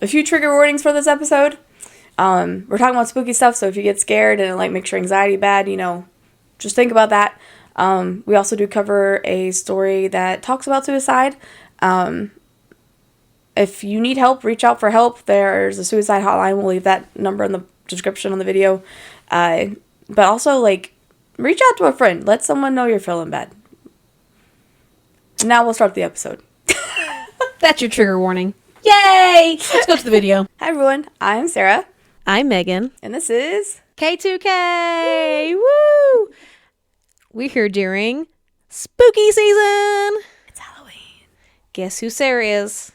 a few trigger warnings for this episode. We're talking about spooky stuff, so if you get scared and it like makes your anxiety bad, just think about that. We also do cover a story that talks about suicide. If you need help, reach out for help. There's a suicide hotline. We'll leave that number in the description on the video. But also, like, reach out to a friend. Let someone know you're feeling bad. Now we'll start the episode. That's your trigger warning. Yay! Let's go to the video. Hi, everyone. I'm Sarah. I'm Megan. And this is... K2K! Woo! We're here during spooky season. It's Halloween. Guess who Sarah is?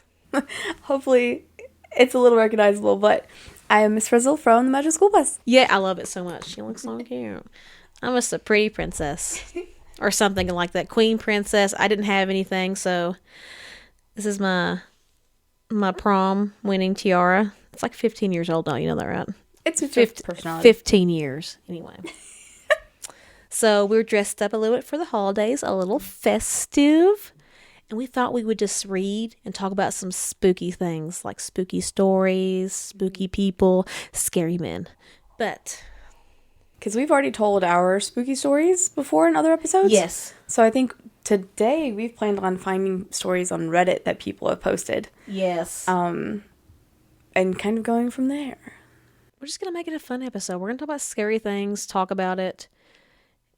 Hopefully, it's a little recognizable, but I am Miss Frizzle from the Magic School Bus. Yeah, I love it so much. She looks so cute. I'm just a pretty princess. Or something like that. Queen princess. I didn't have anything, so this is my prom winning tiara. It's like 15 years old, don't you know that, right? It's a personality. 15 years, anyway. So we're dressed up a little bit for the holidays, a little festive. And we thought we would just read and talk about some spooky things, like spooky stories, spooky people, scary men. But... because we've already told our spooky stories before in other episodes. yes. So I think today we've planned on finding stories on Reddit that people have posted. Yes. And kind of going from there. We're just going to make it a fun episode. We're going to talk about scary things, talk about it.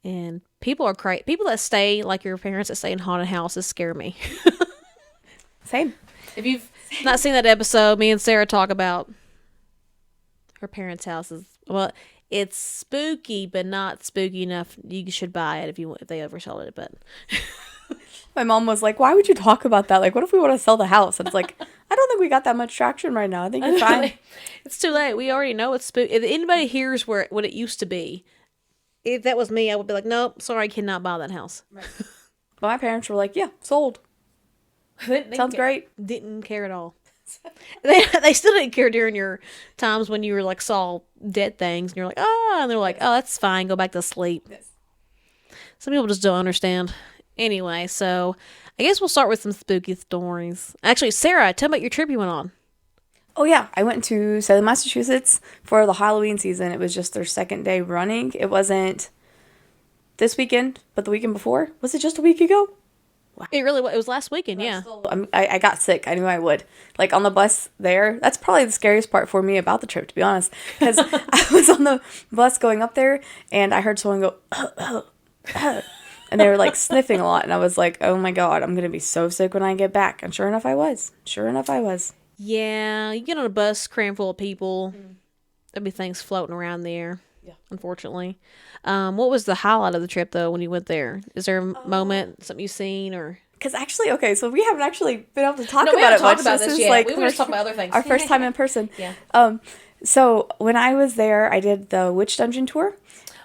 And people are crazy. People that stay, like your parents that stay in haunted houses, scare me. Same. If you've not seen that episode, me and Sarah talk about her parents' houses. Well, it's spooky, but not spooky enough. You should buy it if they oversold it. But My mom was like, why would you talk about that? Like, what if we want to sell the house? And it's like, I don't think we got that much traction right now. I think you're fine. It's too late. We already know it's spooky. If anybody hears what it used to be, if that was me, I would be like, nope, sorry, I cannot buy that house. Right. But my parents were like, yeah, sold. Sounds great. Didn't care at all. They still didn't care during your times when you were like saw dead things and you're like, and they're like, oh, that's fine, go back to sleep. Yes. Some people just don't understand. Anyway, so I guess we'll start with some spooky stories. Actually, Sarah, tell me about your trip you went on. Oh, yeah. I went to Salem, Massachusetts for the Halloween season. It was just their second day running. It wasn't this weekend, but the weekend before. Was it just a week ago? It really was. It was last weekend, yeah. I got sick. I knew I would. Like, on the bus there, that's probably the scariest part for me about the trip, to be honest. Because I was on the bus going up there, and I heard someone go, and they were, like, sniffing a lot. And I was like, oh, my God, I'm going to be so sick when I get back. And sure enough, I was. Yeah, you get on a bus crammed full of people. There'll be things floating around there. Yeah. Unfortunately. What was the highlight of the trip, though, when you went there? Is there a moment, something you've seen, or... Because actually, okay, so we haven't actually been able to talk about it much. This is yet. like we were just talking about other things. Our first time in person. Yeah. So when I was there, I did the witch dungeon tour.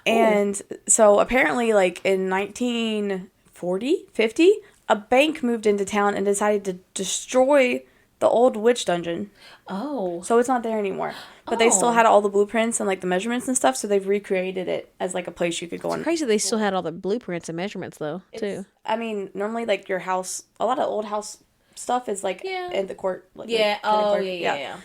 And so apparently, like, in 1940, 50, a bank moved into town and decided to destroy the old witch dungeon. Oh. So it's not there anymore. But they still had all the blueprints and, like, the measurements and stuff, so they've recreated it as, like, a place you could go in. Crazy they still had all the blueprints and measurements, though, too. I mean, normally, like, your house, a lot of old house stuff is, like, in the court. Like, Yeah. court. Yeah.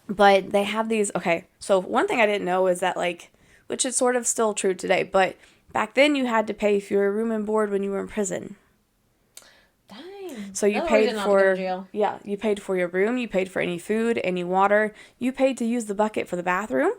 But they have these, okay, so one thing I didn't know is that, like, which is sort of still true today, but back then you had to pay for your room and board when you were in prison. Dang. So you paid for, you paid for your room, you paid for any food, any water, you paid to use the bucket for the bathroom,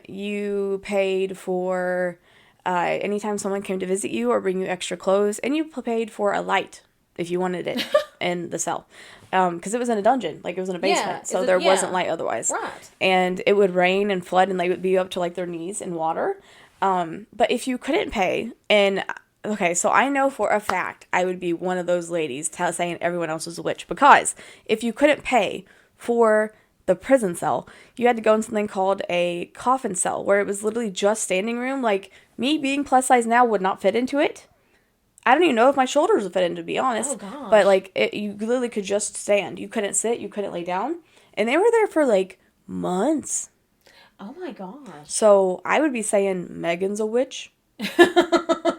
you paid for anytime someone came to visit you or bring you extra clothes, and you paid for a light if you wanted it in the cell. Because it was in a dungeon, like it was in a basement, so there wasn't light otherwise. Right. And it would rain and flood, and they would be up to like their knees in water. But if you couldn't pay, and okay, so I know for a fact I would be one of those ladies saying everyone else was a witch, because if you couldn't pay for the prison cell, you had to go in something called a coffin cell, where it was literally just standing room. Like, me being plus size now would not fit into it. I don't even know if my shoulders would fit in, to be honest. Oh, gosh. But, like, you literally could just stand. You couldn't sit. You couldn't lay down. And they were there for, like, months. Oh, my gosh. So, I would be saying Megan's a witch.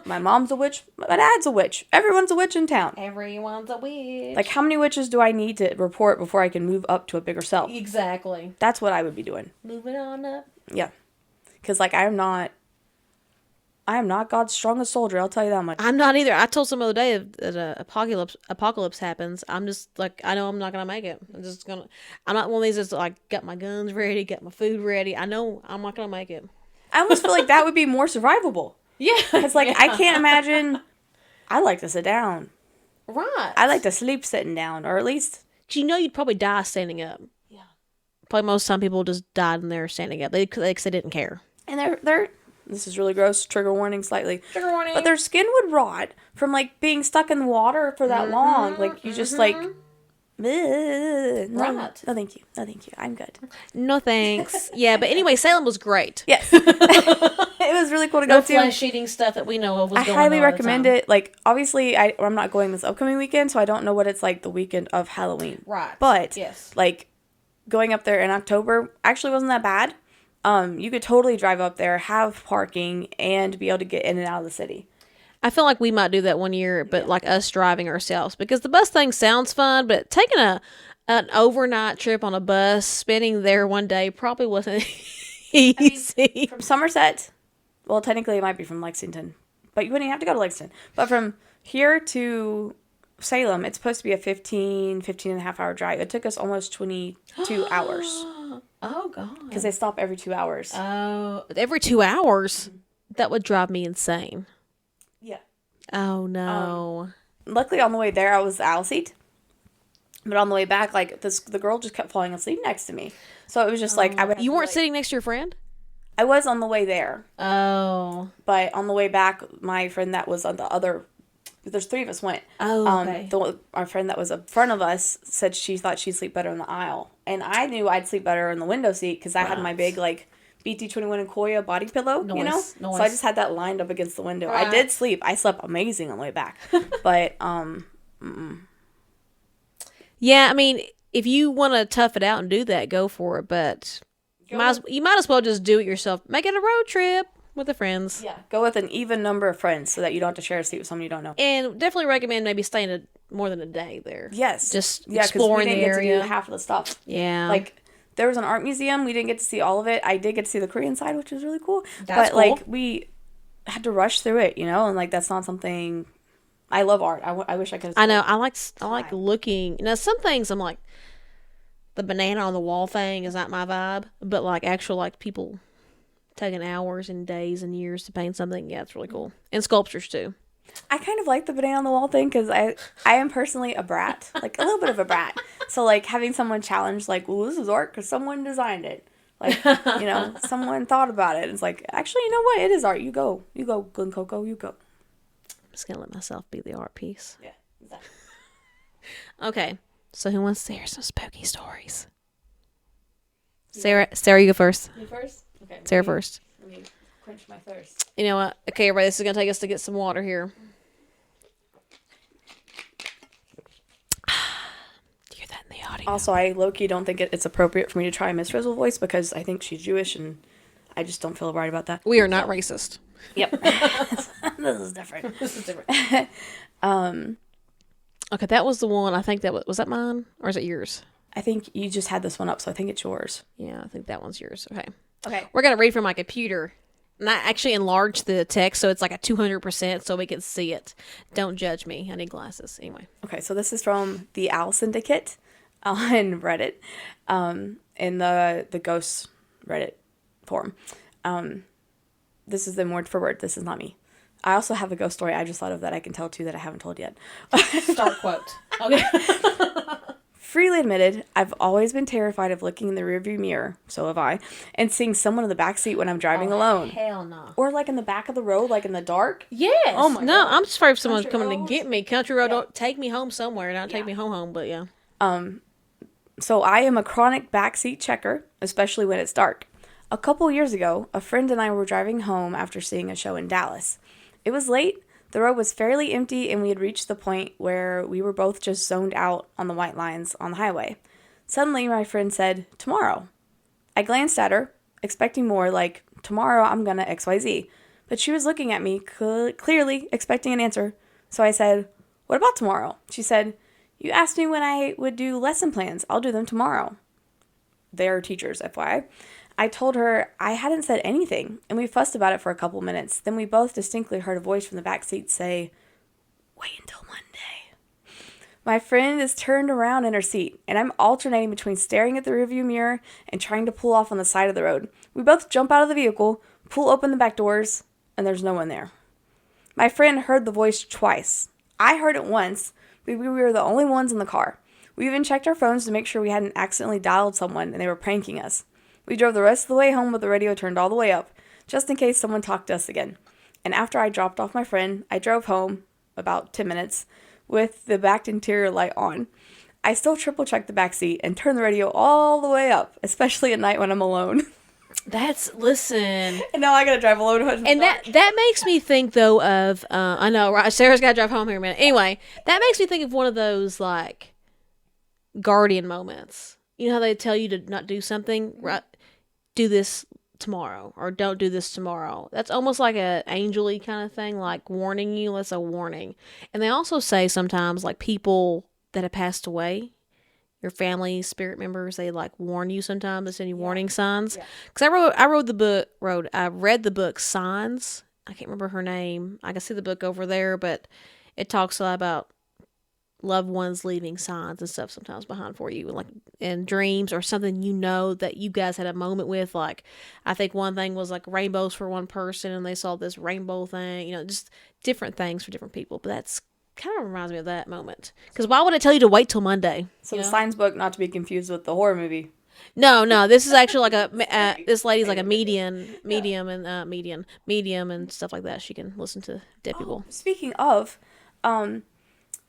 My mom's a witch. My dad's a witch. Everyone's a witch in town. Everyone's a witch. Like, how many witches do I need to report before I can move up to a bigger self? Exactly. That's what I would be doing. Moving on up. Yeah. Because, like, I am not God's strongest soldier, I'll tell you that much. I'm not either. I told some other day that apocalypse happens. I'm just like, I know I'm not going to make it. I'm not one of these that's like, got my guns ready, got my food ready. I know I'm not going to make it. I almost feel like that would be more survivable. Yeah. Because, like, I can't imagine. I like to sit down. Right. I like to sleep sitting down, or at least. You'd probably die standing up. Yeah. Probably most time people just died in there standing up. They didn't care. And they're. This is really gross. Trigger warning slightly. Trigger warning. But their skin would rot from, like, being stuck in the water for that long. Like, you just, like. No, Right. no, thank you. No, thank you. I'm good. No thanks. Yeah, but anyway, Salem was great. Yes. It was really cool to go No to. flesh eating stuff that we know of was I going highly on at the recommend time. it. Like, obviously, I'm not going this upcoming weekend, so I don't know what it's like the weekend of Halloween. Right. But, yes. like, going up there in October actually wasn't that bad. You could totally drive up there, have parking, and be able to get in and out of the city. I feel like we might do that one year, but like us driving ourselves, because the bus thing sounds fun, but taking an overnight trip on a bus, spending there one day probably wasn't easy. From Somerset, well, technically it might be from Lexington, but you wouldn't even have to go to Lexington. But from here to Salem, it's supposed to be a 15 and a half hour drive. It took us almost 22 hours. Oh, God. Because they stop every 2 hours. Oh, every 2 hours? That would drive me insane. Yeah. Oh, no. Luckily, on the way there, I was the aisle seat. But on the way back, like, the girl just kept falling asleep next to me. So it was just like... You weren't sitting next to your friend? I was on the way there. Oh. But on the way back, my friend that was on the other... There's 3 of us went. Oh, okay. Our friend that was in front of us said she thought she'd sleep better in the aisle. And I knew I'd sleep better in the window seat because I had my big, like, BT21 and Koya body pillow, you know? Nice. So I just had that lined up against the window. Right. I did sleep. I slept amazing on the way back. But, Yeah, I mean, if you want to tough it out and do that, go for it. But you might as well just do it yourself. Make it a road trip with the friends. yeah, go with an even number of friends so that you don't have to share a seat with someone you don't know. And definitely recommend maybe staying more than a day there. Yes. Just Yeah, 'cause exploring we the didn't get area. to do half of the stuff. Yeah. Like, there was an art museum. We didn't get to see all of it. I did get to see the Korean side, which was really cool. That's but, like, cool. we had to rush through it, you know? And, like, that's not something... I love art. I wish I could... I know. I like looking. Now, some things I'm like, the banana on the wall thing is not my vibe. But, like, actual, like, people taking hours and days and years to paint something, yeah, it's really cool. And sculptures, too. I kind of like the banana on the wall thing because I am personally a brat. Like, a little bit of a brat. So, like, having someone challenge, like, well, this is art because someone designed it. Like, you know, someone thought about it. It's like, actually, you know what? It is art. You go. You go, Glen Coco. You go. I'm just going to let myself be the art piece. Yeah, exactly. Okay. So, who wants to hear some spooky stories? Sarah, you go first. You first? Okay. Sarah first. Let me quench my thirst. You know what? Okay, everybody, this is going to take us to get some water here. Do you hear that in the audio? Also, I low-key don't think it's appropriate for me to try Miss Frizzle voice because I think she's Jewish and I just don't feel right about that. We are not racist. Yep. This is different. Okay, that was the one. I think was that mine or is it yours? I think you just had this one up, so I think it's yours. Yeah, I think that one's yours. Okay. Okay. We're going to read from my computer. And I actually enlarged the text so it's like a 200% so we can see it. Don't judge me. I need glasses. Anyway. Okay, so this is from the Owl Syndicate on Reddit, in the Ghost Reddit forum. This is them word for word. This is not me. I also have a ghost story I just thought of that I can tell too that I haven't told yet. Start quote. Okay. Freely admitted, I've always been terrified of looking in the rearview mirror, so have I, and seeing someone in the backseat when I'm driving alone. Hell no. Or like in the back of the road, like in the dark. Yes. Oh my no, God. I'm just afraid someone's Country coming roads? to get me. Country road, Yeah. don't take me home somewhere. Not take me home, but yeah. So I am a chronic backseat checker, especially when it's dark. A couple years ago, a friend and I were driving home after seeing a show in Dallas. It was late, the road was fairly empty, and we had reached the point where we were both just zoned out on the white lines on the highway. Suddenly, my friend said, "Tomorrow." I glanced at her, expecting more like, "Tomorrow I'm gonna XYZ." But she was looking at me, clearly expecting an answer. So I said, "What about tomorrow?" She said, "You asked me when I would do lesson plans. I'll do them tomorrow." They are teachers, FYI. I told her I hadn't said anything, and we fussed about it for a couple minutes. Then we both distinctly heard a voice from the back seat say, "Wait until Monday." My friend is turned around in her seat, and I'm alternating between staring at the rearview mirror and trying to pull off on the side of the road. We both jump out of the vehicle, pull open the back doors, and there's no one there. My friend heard the voice twice. I heard it once, but we were the only ones in the car. We even checked our phones to make sure we hadn't accidentally dialed someone and they were pranking us. We drove the rest of the way home with the radio turned all the way up, just in case someone talked to us again. And after I dropped off my friend, I drove home, about 10 minutes, with the back interior light on. I still triple check the back seat and turn the radio all the way up, especially at night when I'm alone. Listen. And now I gotta drive alone. And that makes me think, though, of, I know, right, Sarah's gotta drive home here in a minute. Anyway, that makes me think of one of those, like, guardian moments. You know how they tell you to not do something? Right? Do this tomorrow, or don't do this tomorrow. That's almost like a angel-y kind of thing, like warning you. That's a warning. And they also say sometimes, like, people that have passed away, your family spirit members, they like warn you sometimes. They send you warning signs. Because I read the book Signs. I can't remember her name. I can see the book over there, but it talks a lot about loved ones leaving signs and stuff sometimes behind for you, like in dreams or something, you know, that you guys had a moment with. Like, I think one thing was like rainbows for one person and they saw this rainbow thing, you know, just different things for different people. But that's kind of reminds me of that moment. Because why would I tell you to wait till Monday? So the Signs book, not to be confused with the horror movie. No, this is actually like this lady's like a medium and stuff like that. She can listen to dead people. Speaking of,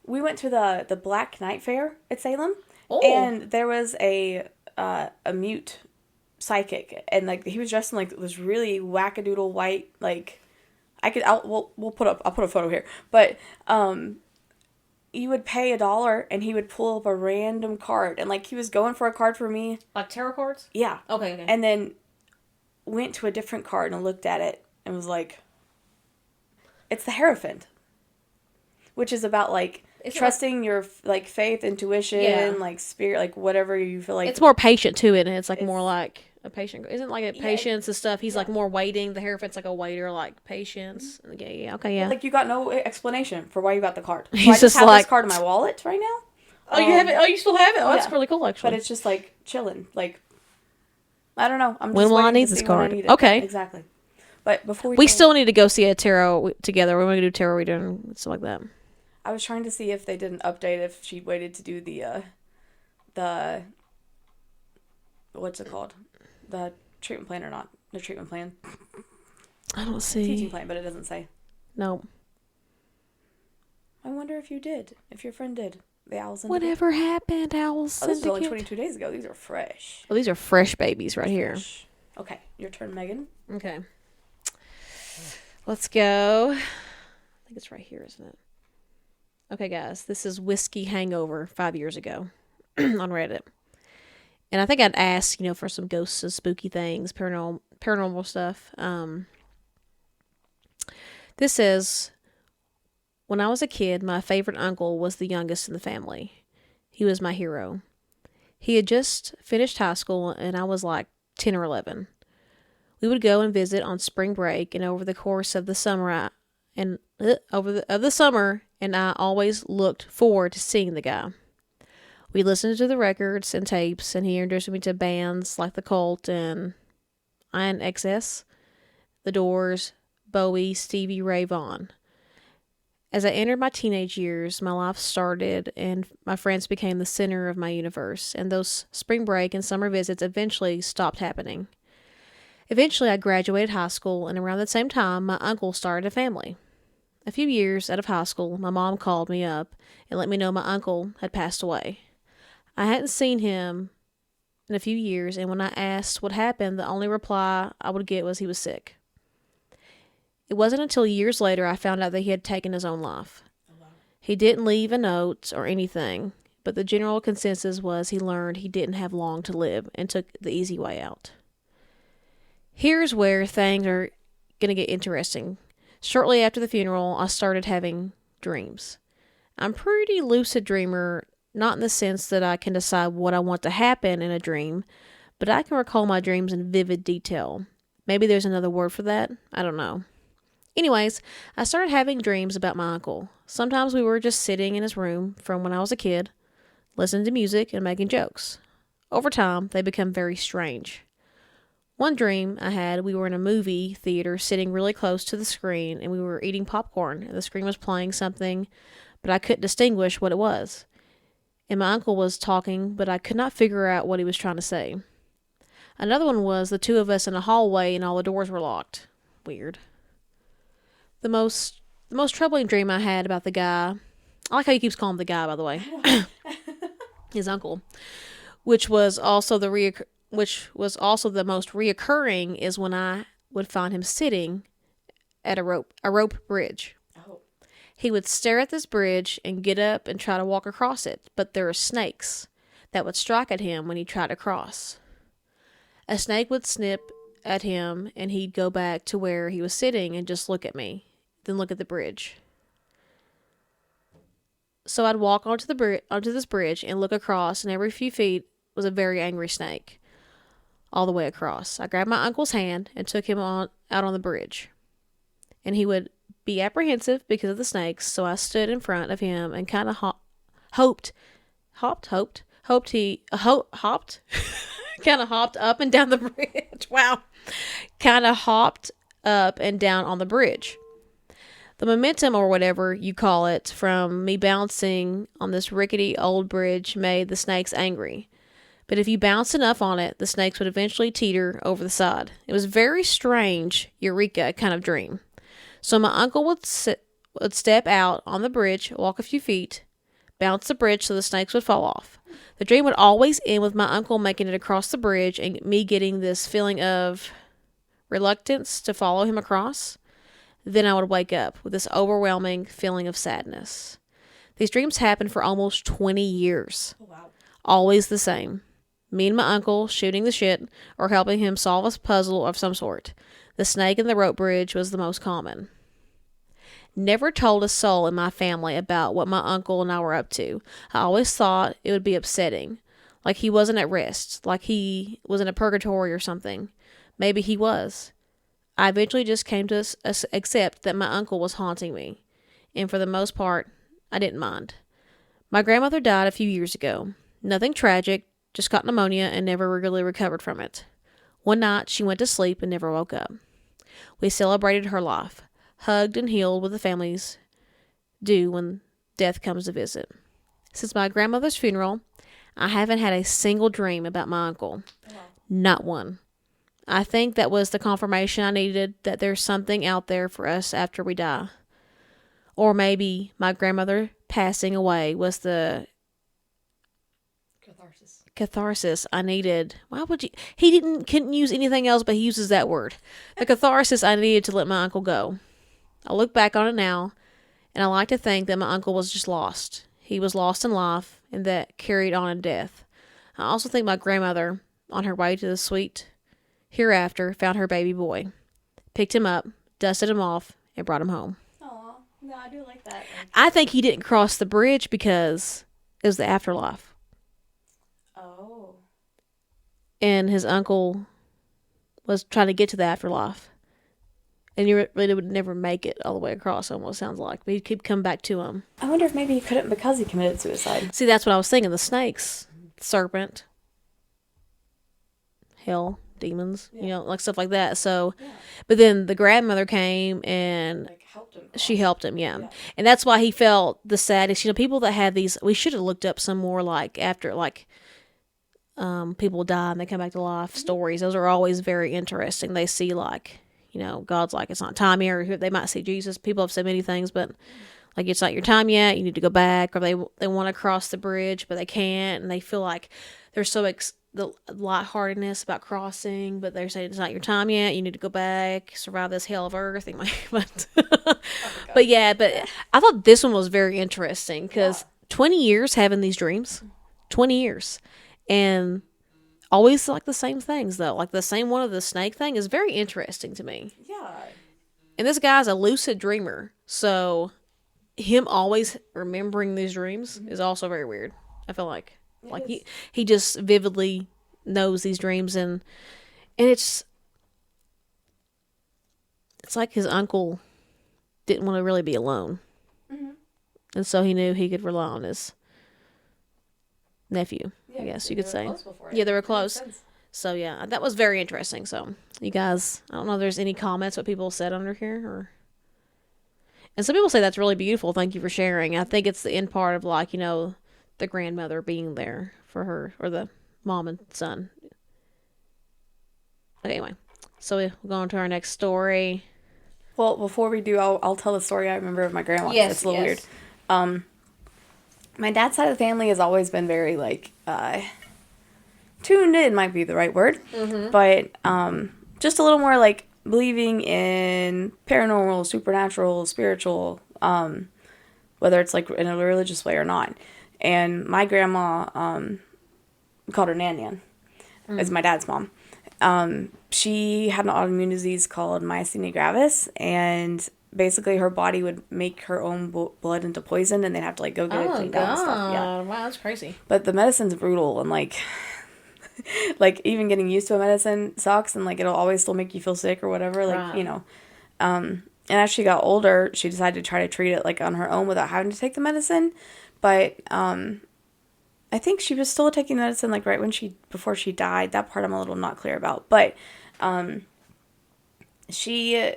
we went to the Black Night Fair at Salem, and there was a mute psychic, and like he was dressed in like this really wackadoodle white, like I'll put a photo here, but you would pay $1 and he would pull up a random card, and like he was going for a card for me, like tarot cards. Yeah. Okay. And then went to a different card and looked at it and was like, it's the Hierophant, which is about like trusting your like faith, intuition, like spirit, like whatever you feel like. It's more patient to it, and it's more like a patient. Isn't like a patience and stuff. He's like more waiting. The Hierophant's like a waiter, like patience. Okay. Like you got no explanation for why you got the card. So He's I just have like this card in my wallet right now. Oh, you have it. Oh, you still have it. Oh, that's really cool, actually. But it's just like chilling. Like I don't know. I'm when just will I waiting need to this see when I card? need it. Okay, exactly. But before we still need to go see a tarot together. We're going to do tarot reading and stuff like that. I was trying to see if they did an update, if she waited to do the what's it called? The treatment plan or not. The treatment plan. I don't see. Teaching plan, but it doesn't say. No. I wonder if you did. If your friend did. The Owl Syndicate. Whatever happened, Owl Syndicate? This is only 22 days ago. These are fresh. Oh, these are fresh babies right here. Okay, your turn, Megan. Okay. Let's go. I think it's right here, isn't it? Okay, guys. This is Whiskey Hangover 5 years ago on Reddit. And I think I'd ask, for some ghosts and spooky things, paranormal stuff. This says, when I was a kid, my favorite uncle was the youngest in the family. He was my hero. He had just finished high school, and I was like 10 or 11. We would go and visit on spring break, and over the course of the summer, and I always looked forward to seeing the guy. We listened to the records and tapes, and he introduced me to bands like The Cult and INXS, The Doors, Bowie, Stevie Ray Vaughan. As I entered my teenage years, my life started, and my friends became the center of my universe, and those spring break and summer visits eventually stopped happening. Eventually, I graduated high school, and around the same time, my uncle started a family. A few years out of high school, my mom called me up and let me know my uncle had passed away. I hadn't seen him in a few years, and when I asked what happened, the only reply I would get was he was sick. It wasn't until years later I found out that he had taken his own life. He didn't leave a note or anything, but the general consensus was he learned he didn't have long to live and took the easy way out. Here's where things are going to get interesting. Shortly after the funeral, I started having dreams. I'm pretty lucid dreamer, not in the sense that I can decide what I want to happen in a dream, but I can recall my dreams in vivid detail. Maybe there's another word for that. I don't know. Anyways, I started having dreams about my uncle. Sometimes we were just sitting in his room from when I was a kid, listening to music and making jokes. Over time, they become very strange. One dream I had, we were in a movie theater sitting really close to the screen and we were eating popcorn and the screen was playing something, but I couldn't distinguish what it was. And my uncle was talking, but I could not figure out what he was trying to say. Another one was the two of us in a hallway and all the doors were locked. Weird. The most troubling dream I had about the guy, I like how he keeps calling him the guy, by the way, his uncle, which was also the most reoccurring, is when I would find him sitting at a rope bridge. Oh. He would stare at this bridge and get up and try to walk across it, but there were snakes that would strike at him when he tried to cross. A snake would snip at him and he'd go back to where he was sitting and just look at me, then look at the bridge. So I'd walk onto this bridge and look across, and every few feet was a very angry snake all the way across. I grabbed my uncle's hand and took him out on the bridge. And he would be apprehensive because of the snakes, so I stood in front of him and kind of hopped kind of hopped up and down the bridge. Wow. Kind of hopped up and down on the bridge. The momentum, or whatever you call it, from me bouncing on this rickety old bridge made the snakes angry. But if you bounced enough on it, the snakes would eventually teeter over the side. It was very strange, eureka kind of dream. So my uncle would step out on the bridge, walk a few feet, bounce the bridge so the snakes would fall off. The dream would always end with my uncle making it across the bridge and me getting this feeling of reluctance to follow him across. Then I would wake up with this overwhelming feeling of sadness. These dreams happened for almost 20 years. Oh, wow. Always the same. Me and my uncle shooting the shit or helping him solve a puzzle of some sort. The snake and the rope bridge was the most common. Never told a soul in my family about what my uncle and I were up to. I always thought it would be upsetting. Like he wasn't at rest. Like he was in a purgatory or something. Maybe he was. I eventually just came to accept that my uncle was haunting me. And for the most part, I didn't mind. My grandmother died a few years ago. Nothing tragic, just got pneumonia and never really recovered from it. One night, she went to sleep and never woke up. We celebrated her life, hugged and healed what the families do when death comes to visit. Since my grandmother's funeral, I haven't had a single dream about my uncle. Wow. Not one. I think that was the confirmation I needed that there's something out there for us after we die. Or maybe my grandmother passing away was the catharsis I needed. Why would you? Couldn't use anything else, but he uses that word. The catharsis I needed to let my uncle go. I look back on it now, and I like to think that my uncle was just lost. He was lost in life, and that carried on in death. I also think my grandmother, on her way to the sweet hereafter, found her baby boy, picked him up, dusted him off, and brought him home. Aw, no, I do like that. I think he didn't cross the bridge because it was the afterlife. Oh. And his uncle was trying to get to the afterlife. And he really would never make it all the way across, almost sounds like. But he'd keep coming back to him. I wonder if maybe he couldn't because he committed suicide. See, that's what I was thinking. The snakes, serpent, hell, demons, like stuff like that. So, but then the grandmother came and she helped him, yeah. And that's why he felt the saddest. People that have these, we should have looked up some more after people die and they come back to life stories. Those are always very interesting. They see God's like, it's not time yet, or they might see Jesus. People have said many things, but it's not your time yet. You need to go back, or they want to cross the bridge, but they can't, and they feel like they're so the lightheartedness about crossing, but they're saying it's not your time yet. You need to go back, survive this hell of earth. But but I thought this one was very interesting because 20 years having these dreams, 20 years, and always the same things though. The same one of the snake thing is very interesting to me. Yeah. And this guy's a lucid dreamer. So him always remembering these dreams is also very weird. I feel like he just vividly knows these dreams, and it's like his uncle didn't want to really be alone. And so he knew he could rely on his nephew, I guess you could say. Yeah, they were close. So yeah, that was very interesting. So you guys, I don't know if there's any comments what people said under here, or and some people say that's really beautiful. Thank you for sharing. I think it's the end part of like, the grandmother being there for her, or the mom and son. Okay, anyway, so we'll go on to our next story. Well, before we do, I'll tell the story I remember of my grandma. Yes, it's a little weird. My dad's side of the family has always been very like tuned in, might be the right word, but just a little more like believing in paranormal, supernatural, spiritual, whether it's like in a religious way or not. And my grandma, we called her Nan Nan, is my dad's mom. She had an autoimmune disease called myasthenia gravis, and basically her body would make her own blood into poison, and they'd have to like go get it cleaned out and stuff. Yeah, wow, that's crazy. But the medicine's brutal, and like like even getting used to a medicine sucks, and like it'll always still make you feel sick or whatever, like Right. And as she got older, she decided to try to treat it like on her own without having to take the medicine. But I think she was still taking medicine like right before she died. That part I'm a little not clear about. But she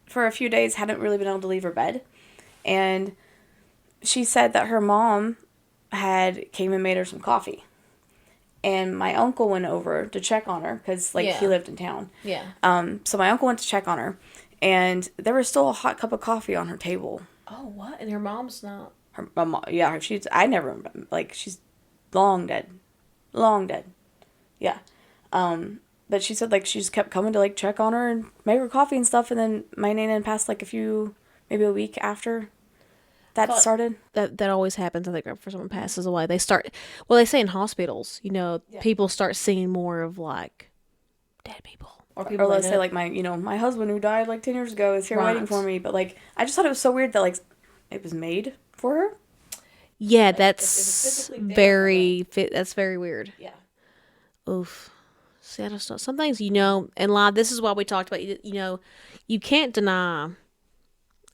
for a few days hadn't really been able to leave her bed, and she said that her mom came and made her some coffee. And my uncle went over to check on her because, like, he lived in town. Yeah. So my uncle went to check on her, and there was still a hot cup of coffee on her table. Oh, what? And her mom's not. Her mom, yeah, I never, like, she's long dead. Long dead. Yeah. But she said, like, she just kept coming to, like, check on her and make her coffee and stuff, and then my nana passed, like, maybe a week after that started. That always happens. I think after someone passes away, they say in hospitals, people start seeing more of like dead people, or let's say like my husband who died like 10 years ago is here waiting for me. But like I just thought it was so weird that like it was made for her. Yeah, like, that's that's very weird. Yeah. Oof. See, I just know some things in life. This is why we talked about you can't deny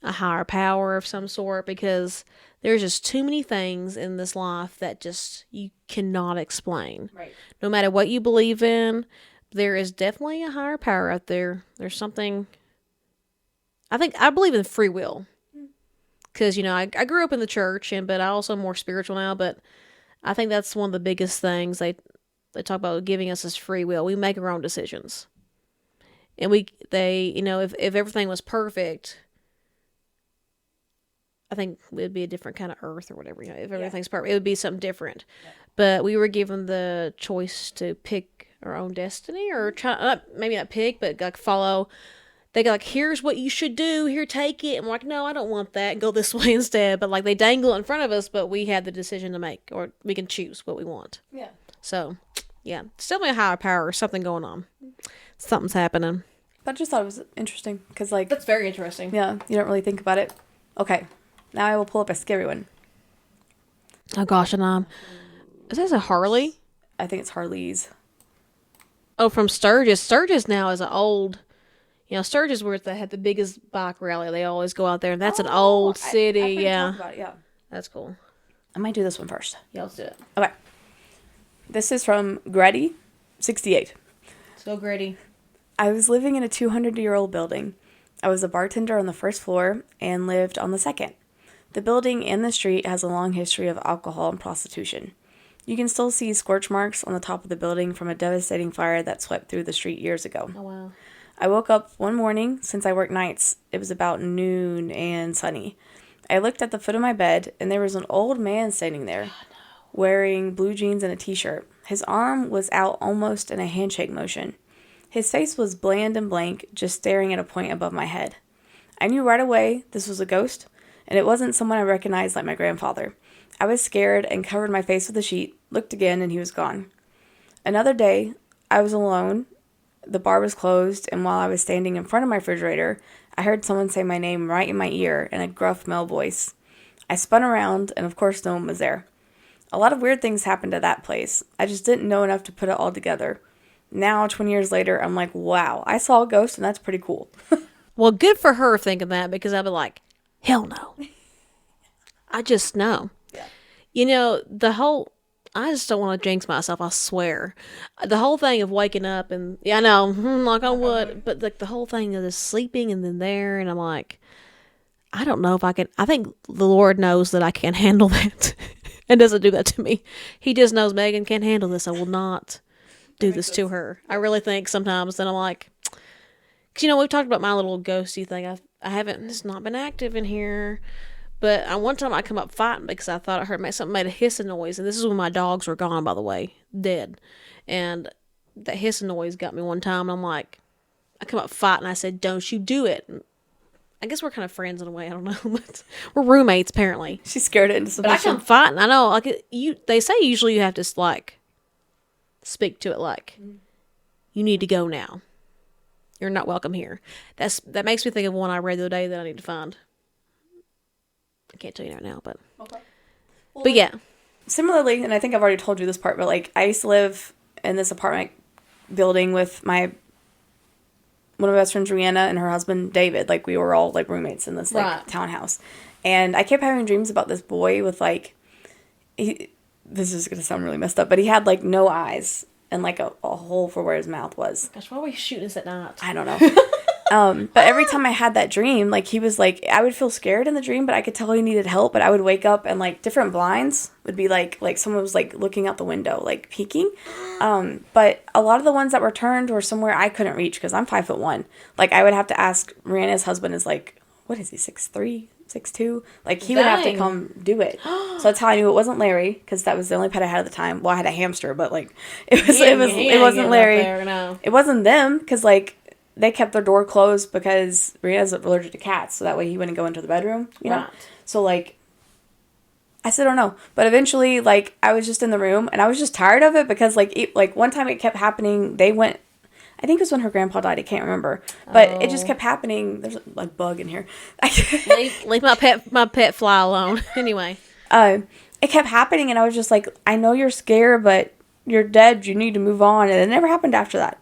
a higher power of some sort, because there's just too many things in this life that just you cannot explain. Right. No matter what you believe in, there is definitely a higher power out there. There's something. I believe in free will, because I grew up in the church, but I also am more spiritual now. But I think that's one of the biggest things they talk about, giving us this free will. We make our own decisions, and if everything was perfect, I think it would be a different kind of earth or whatever. If everything's perfect, it would be something different. Yeah. But we were given the choice to pick our own destiny, or try, maybe not pick, but like follow. They go like, here's what you should do. Here, take it. And we're like, no, I don't want that. Go this way instead. But like they dangle it in front of us, but we have the decision to make, or we can choose what we want. Yeah. So, yeah, still be a higher power or something going on. Something's happening. But I just thought it was interesting because like that's very interesting. Yeah, you don't really think about it. Okay. Now I will pull up a scary one. Oh gosh, and is this a Harley? I think it's Harley's. Oh, from Sturgis. Sturgis now is an old. Sturgis where they had the biggest bike rally. They always go out there, and that's an old city. I've heard you talk about it, yeah, that's cool. I might do this one first. Yeah, let's do it. Okay. This is from Grady, 68. So Grady. I was living in a 200-year-old building. I was a bartender on the first floor and lived on the second. The building and the street has a long history of alcohol and prostitution. You can still see scorch marks on the top of the building from a devastating fire that swept through the street years ago. Oh, wow. I woke up one morning, since I work nights. It was about noon and sunny. I looked at the foot of my bed, and there was an old man standing there, wearing blue jeans and a t-shirt. His arm was out almost in a handshake motion. His face was bland and blank, just staring at a point above my head. I knew right away this was a ghost, and it wasn't someone I recognized like my grandfather. I was scared and covered my face with a sheet, looked again, and he was gone. Another day, I was alone. The bar was closed, and while I was standing in front of my refrigerator, I heard someone say my name right in my ear in a gruff male voice. I spun around, and of course no one was there. A lot of weird things happened at that place. I just didn't know enough to put it all together. Now, 20 years later, I'm like, wow, I saw a ghost, and that's pretty cool. Well, good for her thinking that, because I'd be like, hell no. I just know. Yeah. You know, I just don't want to jinx myself, I swear. The whole thing of waking up and, yeah, I know, like I would, but like the whole thing of just sleeping and then there, and I'm like, I don't know if I can. I think the Lord knows that I can't handle that and doesn't do that to me. He just knows Megan can't handle this. I will not do this to her. I really think sometimes that I'm like, because, you know, we've talked about my little ghosty thing. I haven't, it's not been active in here. But one time I come up fighting because I thought I heard something made a hissing noise. And this is when my dogs were gone, by the way, dead. And that hissing noise got me one time. I'm like, I come up fighting. I said, don't you do it. And I guess we're kind of friends in a way. I don't know. But we're roommates, apparently. She scared it into But I submission. come fighting. I know. Like they say usually you have to, like, speak to it like, you need to go now. You're not welcome here. That makes me think of one I read the other day that I need to find. I can't tell you right now, but Okay. But yeah. Similarly, and I think I've already told you this part, but like I used to live in this apartment building with one of my best friends, Rihanna, and her husband, David. Like we were all like roommates in this like Right. townhouse. And I kept having dreams about this boy with like, this is going to sound really messed up, but he had like no eyes and like a hole for where his mouth was. Gosh, why were you shooting us at night? I don't know. But every time I had that dream, like he was like, I would feel scared in the dream, but I could tell he needed help. But I would wake up and like different blinds would be like someone was like looking out the window, like peeking. But a lot of the ones that were turned were somewhere I couldn't reach because I'm 5'1". Like I would have to ask. Rihanna's husband is like, what is he, 6'3", 6'2"? Like he would have to Dang. come do it. So that's how I knew it wasn't Larry, because that was the only pet I had at the time. Well, I had a hamster, but like it wasn't Larry. It wasn't them, because like they kept their door closed because Rihanna's allergic to cats, so that way he wouldn't go into the bedroom, you know? Right. So, like, I still don't know. But eventually, like, I was just in the room, and I was just tired of it because, like, one time it kept happening. They went, I think it was when her grandpa died. I can't remember. But it just kept happening. There's a, like, bug in here. leave my pet fly alone. Anyway. It kept happening, and I was just like, I know you're scared, but you're dead. You need to move on. And it never happened after that.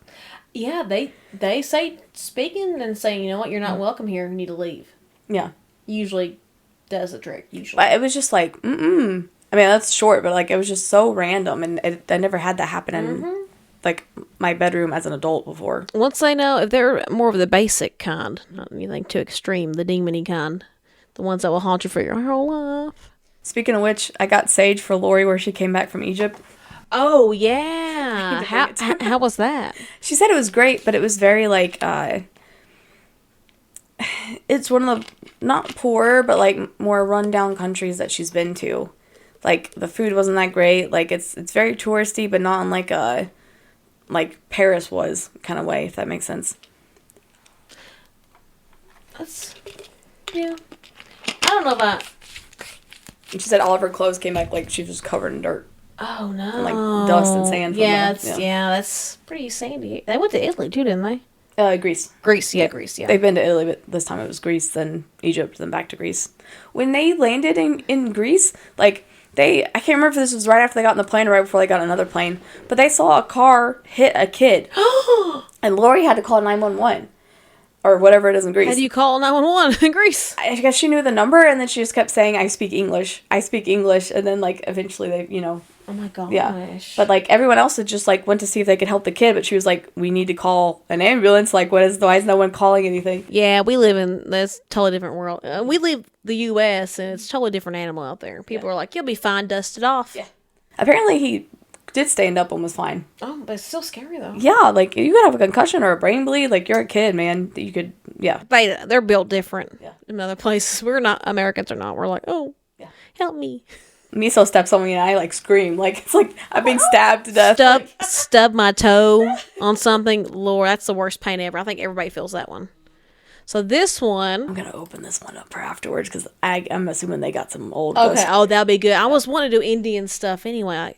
Yeah, they say speaking and saying, you know what, you're not welcome here, you need to leave. Yeah. Usually does the trick, usually. But it was just like, I mean, that's short, but like it was just so random, and I never had that happen in like my bedroom as an adult before. Once they know, if they're more of the basic kind, not anything too extreme, the demony kind, the ones that will haunt you for your whole life. Speaking of which, I got sage for Lori where she came back from Egypt. Oh, yeah. How was that? She said it was great, but it was very like, it's one of the, not poor, but like more rundown countries that she's been to. Like the food wasn't that great. Like it's very touristy, but not in like a, like Paris was kind of way, if that makes sense. That's, yeah. I don't know about. And she said all of her clothes came back like she was covered in dirt. Oh, no. And, like dust and sand. Yeah, that's pretty sandy. They went to Italy too, didn't they? Greece. Greece, yeah. They've been to Italy, but this time it was Greece, then Egypt, then back to Greece. When they landed in Greece, like, I can't remember if this was right after they got on the plane or right before they got on another plane, but they saw a car hit a kid. And Lori had to call 911. Or whatever it is in Greece. How do you call 911 in Greece? I guess she knew the number, and then she just kept saying, I speak English, and then, like, eventually they, you know. Oh, my gosh. Yeah. But, like, everyone else had just, like, went to see if they could help the kid, but she was like, we need to call an ambulance. Like, why is no one calling anything? Yeah, we live in this totally different world. We leave the U.S., and it's a totally different animal out there. People are like, you'll be fine, dust it off. Yeah. Apparently he did stand up and was fine. Oh, but it's still scary, though. Yeah, like, you could have a concussion or a brain bleed. Like, you're a kid, man. You could, yeah. They're built different Yeah. in other places. We're not, Americans are not. We're like, oh, Yeah. help me. Miso steps on me and I, like, scream. Like, it's like I've been stabbed to death. Stub my toe on something. Lord, that's the worst pain ever. I think everybody feels that one. So this one. I'm going to open this one up for afterwards because I'm assuming they got some old Okay. ghosts. Oh, that'll be good. I was wanting to do Indian stuff anyway.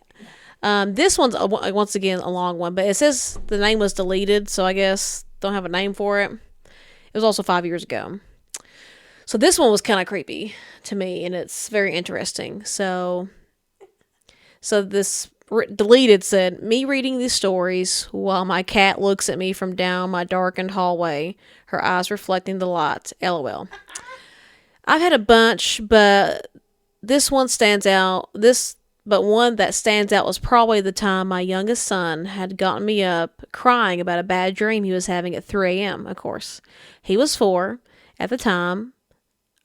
This one's, once again, a long one. But it says the name was deleted, so I guess don't have a name for it. It was also 5 years ago. So this one was kind of creepy to me, and it's very interesting. So this deleted said, me reading these stories while my cat looks at me from down my darkened hallway, her eyes reflecting the light. LOL. I've had a bunch, but this one stands out. But one that stands out was probably the time my youngest son had gotten me up crying about a bad dream he was having at 3 a.m., of course. He was 4 at the time.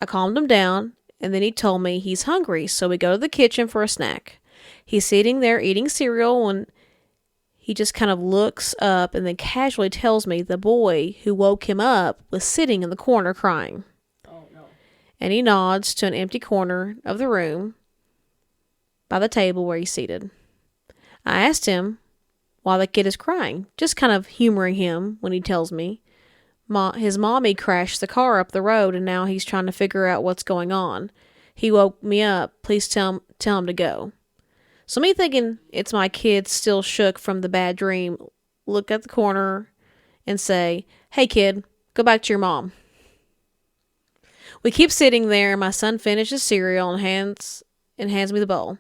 I calmed him down, and then he told me he's hungry, so we go to the kitchen for a snack. He's sitting there eating cereal when he just kind of looks up and then casually tells me the boy who woke him up was sitting in the corner crying. Oh, no. And he nods to an empty corner of the room by the table where he's seated. I asked him why the kid is crying, just kind of humoring him when he tells me. His mommy crashed the car up the road and now he's trying to figure out what's going on. He woke me up. Please tell him to go. So me thinking it's my kid still shook from the bad dream, look at the corner and say, hey kid, go back to your mom. We keep sitting there and my son finishes cereal and hands me the bowl.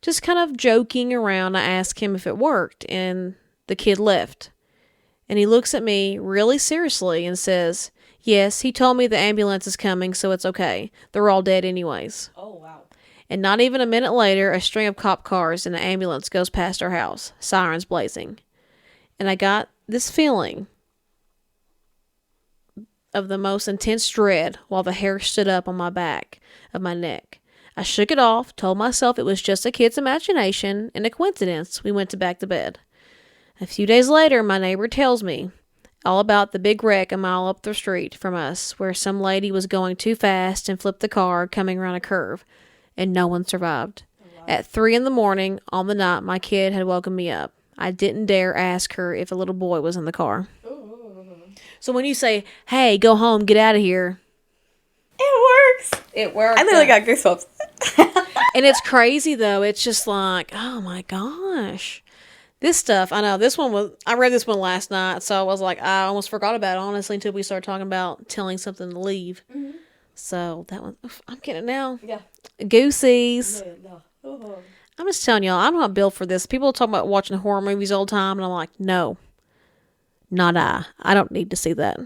Just kind of joking around, I ask him if it worked, and the kid left. And he looks at me really seriously and says, yes, he told me the ambulance is coming, so it's okay. They're all dead anyways. Oh, wow. And not even a minute later, a string of cop cars and an ambulance goes past our house, sirens blazing. And I got this feeling of the most intense dread while the hair stood up on my back of my neck. I shook it off, told myself it was just a kid's imagination and a coincidence. We went back to bed. A few days later, my neighbor tells me all about the big wreck a mile up the street from us, where some lady was going too fast and flipped the car coming around a curve, and no one survived. Oh, wow. At 3 a.m. on the night my kid had woken me up, I didn't dare ask her if a little boy was in the car. Ooh. So when you say, hey, go home, get out of here, it works. It works. I literally got goosebumps. And it's crazy, though. It's just like, oh, my gosh. This stuff, I know, I read this one last night, so I was like, I almost forgot about it, honestly, until we started talking about telling something to leave. Mm-hmm. So, that one, I'm getting it now. Yeah. Goosies. Yeah, no. I'm just telling y'all, I'm not built for this. People talk about watching horror movies all the time, and I'm like, no. Not I. I don't need to see that.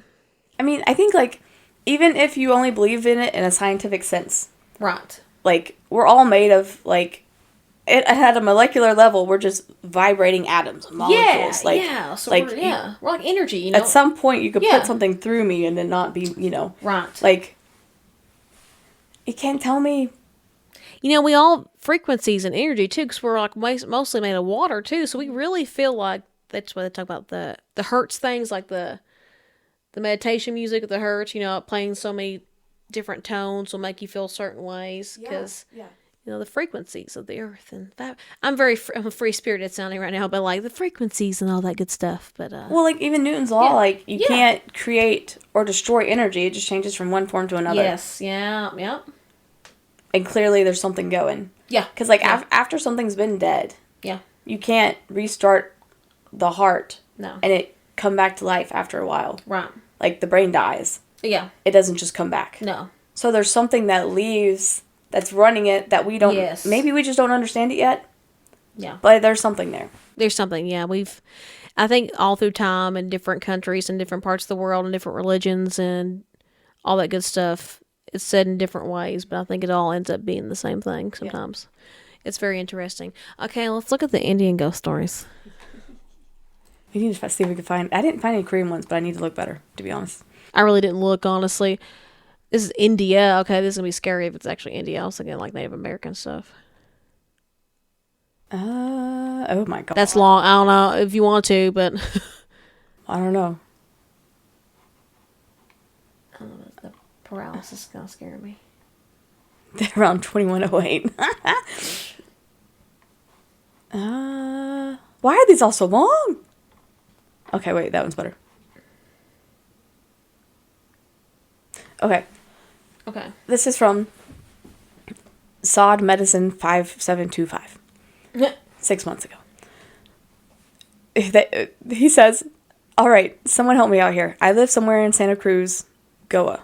I mean, I think, like, even if you only believe in it in a scientific sense. Right. Like, we're all made of, like, at a molecular level, we're just vibrating atoms, molecules. Yeah. So like, we're like energy, you know? At some point, you could put something through me and then not be, Right. Like, you can't tell me. We all frequencies and energy, too, because we're, like, mostly made of water, too. So we really feel like, that's why they talk about the hertz things, like the meditation music of the hertz, playing so many different tones will make you feel certain ways because the frequencies of the earth and that. I'm I'm free spirited sounding right now, but like the frequencies and all that good stuff. But well, like even Newton's law, like you can't create or destroy energy; it just changes from one form to another. Yes, yeah. And clearly, there's something going. Yeah, because like after something's been dead, you can't restart the heart. No, and it come back to life after a while. Right. Like the brain dies. Yeah. It doesn't just come back. No. So there's something that leaves, that's running it, that we don't, maybe we just don't understand it yet. Yeah. But there's something there. There's something, yeah. I think all through time in different countries and different parts of the world and different religions and all that good stuff, it's said in different ways, but I think it all ends up being the same thing sometimes. Yeah. It's very interesting. Okay, let's look at the Indian ghost stories. We need to see if we can find... I didn't find any Korean ones, but I need to look better, to be honest. I really didn't look, honestly. This is India. Okay, this is going to be scary if it's actually India. I was thinking like Native American stuff. Oh my god. That's long. I don't know if you want to, but... I don't know. The paralysis is going to scare me. They're around 2108. Why are these all so long? Okay, wait, that one's better. Okay. This is from Sod Medicine 5725. 6 months ago. He says, All right, someone help me out here. I live somewhere in Santa Cruz, Goa.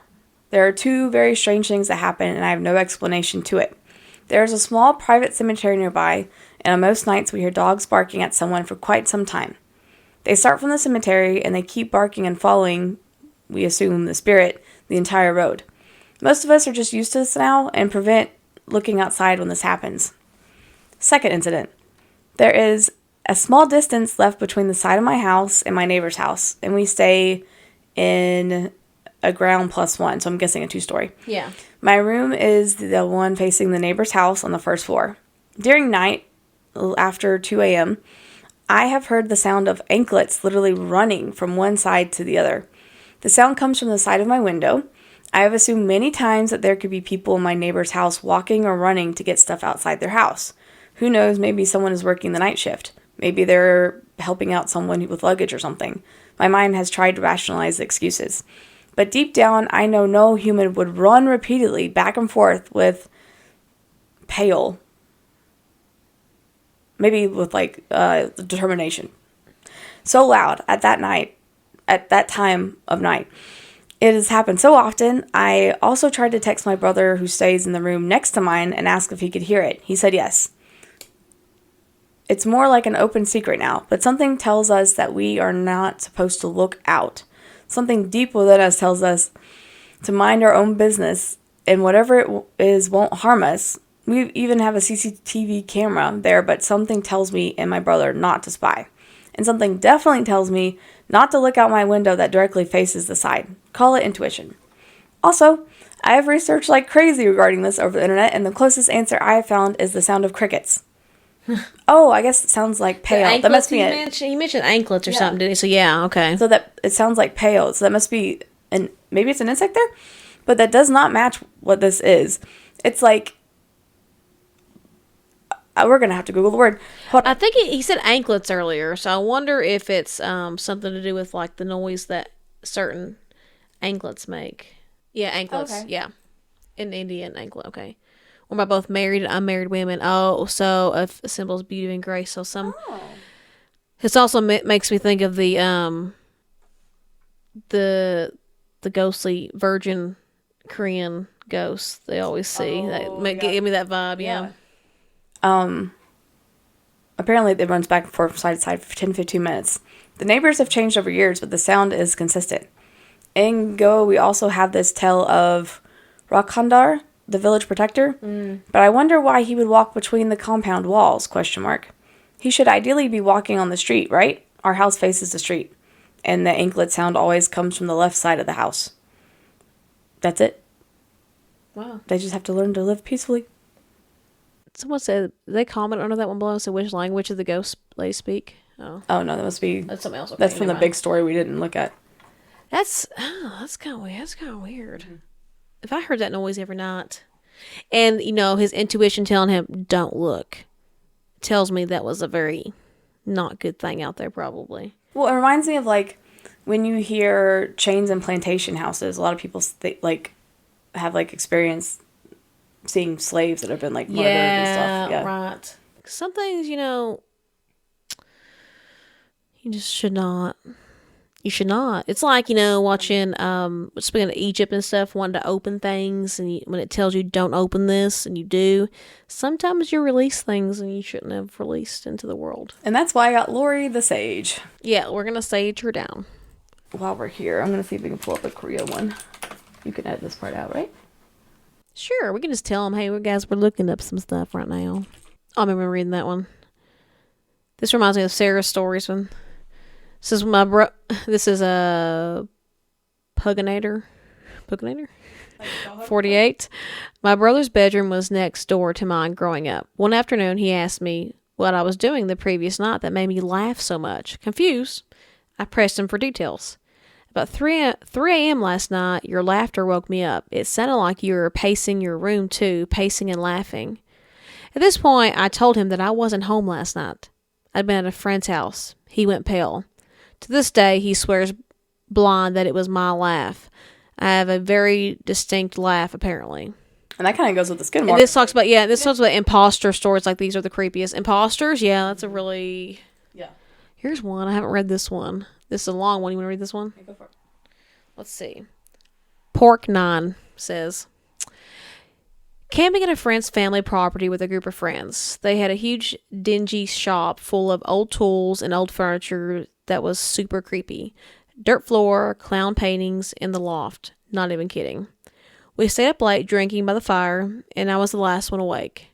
There are two very strange things that happen, and I have no explanation to it. There is a small private cemetery nearby, and on most nights we hear dogs barking at someone for quite some time. They start from the cemetery, and they keep barking and following, we assume, the spirit, the entire road. Most of us are just used to this now and prevent looking outside when this happens. Second incident. There is a small distance left between the side of my house and my neighbor's house, and we stay in a ground plus one, so I'm guessing a 2-story. Yeah. My room is the one facing the neighbor's house on the first floor. During night, after 2 a.m., I have heard the sound of anklets literally running from one side to the other. The sound comes from the side of my window. I have assumed many times that there could be people in my neighbor's house walking or running to get stuff outside their house. Who knows, maybe someone is working the night shift. Maybe they're helping out someone with luggage or something. My mind has tried to rationalize the excuses. But deep down, I know no human would run repeatedly back and forth with pale. Maybe with determination. So loud at that time of night. It has happened so often. I also tried to text my brother who stays in the room next to mine and ask if he could hear it. He said yes. It's more like an open secret now, but something tells us that we are not supposed to look out. Something deep within us tells us to mind our own business, and whatever it is won't harm us. We even have a CCTV camera there, but something tells me and my brother not to spy. And something definitely tells me not to look out my window that directly faces the side. Call it intuition. Also, I have researched like crazy regarding this over the internet, and the closest answer I have found is the sound of crickets. Oh, I guess it sounds like pale. That must be it. You mentioned anklets or something, didn't you? So yeah, okay. So that it sounds like pale. So that must be maybe it's an insect there, but that does not match what this is. It's like we're gonna have to Google the word. I think he said anklets earlier, so I wonder if it's something to do with like the noise that certain anklets make. Yeah, anklets. Okay. Yeah, in Indian anklet. Okay. Or by both married and unmarried women. Oh, so a symbol's beauty and grace. So some. Oh. This also makes me think of the ghostly virgin Korean ghosts they always see. Give me that vibe. Yeah. Apparently it runs back and forth from side to side for 10-15 minutes. The neighbors have changed over years, but the sound is consistent. In Goa, we also have this tale of Rakhandar, the village protector, but I wonder why he would walk between the compound walls, ? He should ideally be walking on the street, right? Our house faces the street, and the anklet sound always comes from the left side of the house. That's it. Wow. They just have to learn to live peacefully. Someone said, they comment under that one below, so which language did the ghosts speak? Oh no, that must be... That's something else. Okay, that's from the big story we didn't look at. That's kind of weird. That's kind of weird. Mm-hmm. If I heard that noise every night, and, his intuition telling him, don't look, tells me that was a very not good thing out there, probably. Well, it reminds me of, when you hear chains and plantation houses, a lot of people, have, experience seeing slaves that have been, murdered and stuff. Yeah, right. Some things, you just should not... You should not. It's like, watching, speaking of Egypt and stuff, wanting to open things, and when it tells you don't open this, and you do, sometimes you release things and you shouldn't have released into the world. And that's why I got Lori the Sage. Yeah, we're going to sage her down. While we're here, I'm going to see if we can pull up the Korea one. You can edit this part out, right? Sure, we can just tell them, hey, guys, we're looking up some stuff right now. I remember reading that one. This reminds me of Sarah's stories when... This is a Puginator 48. My brother's bedroom was next door to mine growing up. One afternoon, he asked me what I was doing the previous night that made me laugh so much. Confused, I pressed him for details. About 3 a.m. last night, your laughter woke me up. It sounded like you were pacing your room too, pacing and laughing. At this point, I told him that I wasn't home last night. I'd been at a friend's house. He went pale. To this day, he swears blind that it was my laugh. I have a very distinct laugh, apparently. And that kind of goes with the skin mark. And this talks about imposter stories. Like, these are the creepiest. Imposters? Yeah, that's a really... Yeah. Here's one. I haven't read this one. This is a long one. You want to read this one? Yeah, go for it. Let's see. Pork 9 says, camping at a friend's family property with a group of friends. They had a huge, dingy shop full of old tools and old furniture that was super creepy. Dirt floor, clown paintings in the loft. Not even kidding. We stayed up late drinking by the fire, and I was the last one awake.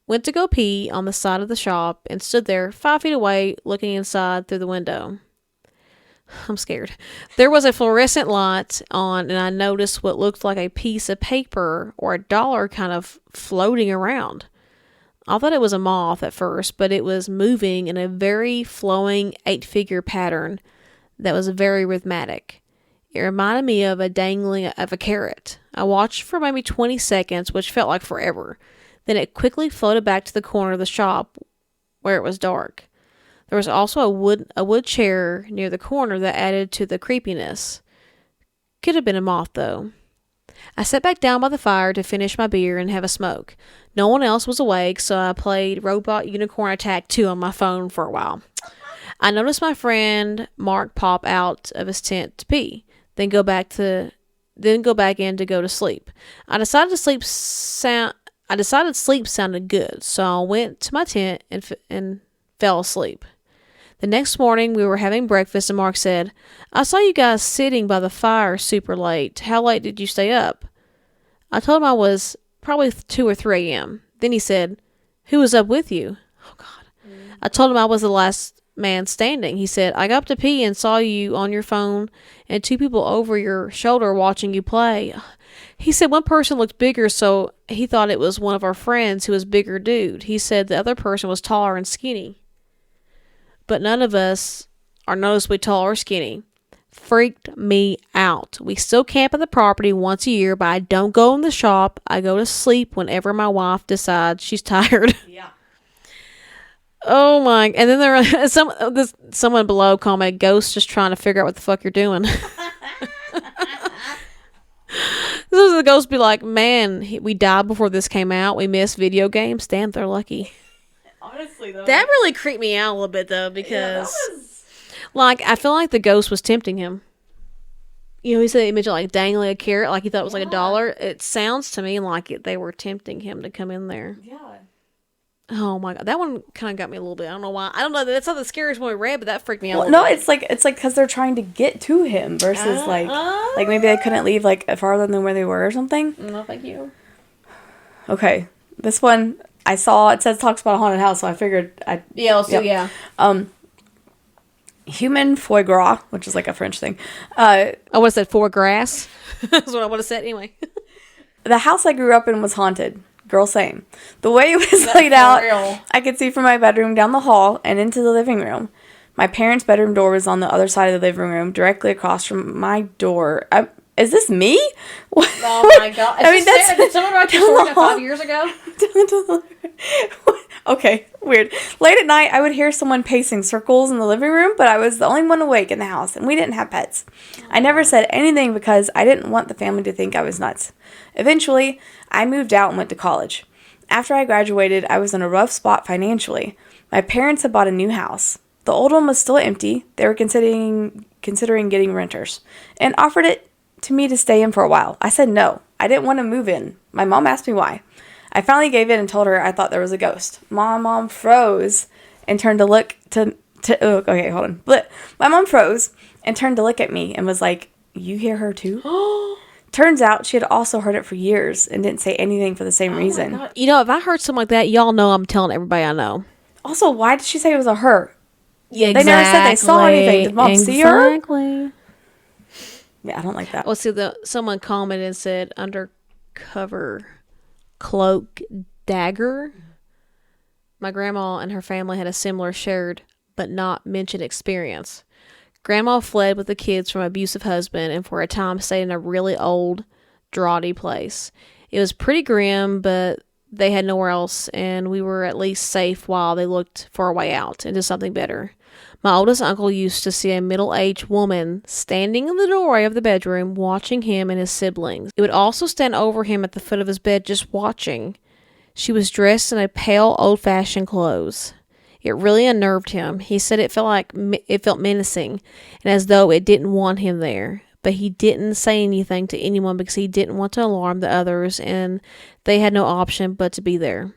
Went to go pee on the side of the shop and stood there 5 feet away looking inside through the window. I'm scared. There was a fluorescent light on, and I noticed what looked like a piece of paper or a dollar kind of floating around. I thought it was a moth at first, but it was moving in a very flowing 8-figure pattern that was very rhythmic. It reminded me of a dangling of a carrot. I watched for maybe 20 seconds, which felt like forever. Then it quickly floated back to the corner of the shop where it was dark. There was also a wood chair near the corner that added to the creepiness. Could have been a moth, though. I sat back down by the fire to finish my beer and have a smoke. No one else was awake, so I played Robot Unicorn Attack 2 on my phone for a while. I noticed my friend Mark pop out of his tent to pee, then go back in to go to sleep. I decided sleep sounded good, so I went to my tent and fell asleep. The next morning, we were having breakfast, and Mark said, I saw you guys sitting by the fire super late. How late did you stay up? I told him I was probably 2 or 3 a.m. Then he said, who was up with you? Oh, God. I told him I was the last man standing. He said, I got up to pee and saw you on your phone and 2 people over your shoulder watching you play. He said one person looked bigger, so he thought it was one of our friends who was bigger dude. He said the other person was taller and skinny. But none of us are noticeably tall or skinny. Freaked me out. We still camp at the property once a year, but I don't go in the shop. I go to sleep whenever my wife decides she's tired. Yeah. Oh my! And then there are someone below commented, "Ghost just trying to figure out what the fuck you're doing." This is the ghost be like, "Man, we died before this came out. We missed video games. Damn, they're lucky." Honestly, though. That really creeped me out a little bit, though, because, like, I feel like the ghost was tempting him. You know, he said he mentioned, like, dangling a carrot, like he thought it was like $1. It sounds to me like they were tempting him to come in there. Yeah. Oh, my God. That one kind of got me a little bit. I don't know why. I don't know. That's not the scariest one we read, but that freaked me out a little bit. It's like because they're trying to get to him versus, like maybe they couldn't leave, like, farther than where they were or something. No, thank you. Okay. This one... I saw it says talks about a haunted house, so I figured Yeah. Human foie gras, which is like a French thing. I would have said foie gras. That's what I would have said anyway. The house I grew up in was haunted. Girl, same. The way it was laid out, I could see from my bedroom down the hall and into the living room. My parents' bedroom door was on the other side of the living room, directly across from my door. Is this me? Oh my God. Did someone write your story 5 years ago? Okay, weird. Late at night, I would hear someone pacing circles in the living room, but I was the only one awake in the house, and we didn't have pets. I never said anything because I didn't want the family to think I was nuts. Eventually, I moved out and went to college. After I graduated, I was in a rough spot financially. My parents had bought a new house. The old one was still empty. They were considering getting renters, and offered it to me to stay in for a while. I said no. I didn't want to move in. My mom asked me why. I finally gave in and told her I thought there was a ghost. My mom froze and turned to look okay, hold on. My mom froze and turned to look at me and was like, "You hear her too?" Turns out she had also heard it for years and didn't say anything for the same reason. You know, if I heard something like that, y'all know I'm telling everybody I know. Also, why did she say it was a her? Yeah, exactly. They never said they saw anything. Did mom see her? Exactly. Yeah, I don't like that. Well, see, someone commented and said, undercover cloak dagger. My grandma and her family had a similar shared but not mentioned experience. Grandma fled with the kids from an abusive husband and for a time stayed in a really old, draughty place. It was pretty grim, but they had nowhere else, and we were at least safe while they looked for a way out into something better. My oldest uncle used to see a middle-aged woman standing in the doorway of the bedroom watching him and his siblings. It would also stand over him at the foot of his bed just watching. She was dressed in a pale, old-fashioned clothes. It really unnerved him. He said it felt menacing and as though it didn't want him there. But he didn't say anything to anyone because he didn't want to alarm the others, and they had no option but to be there.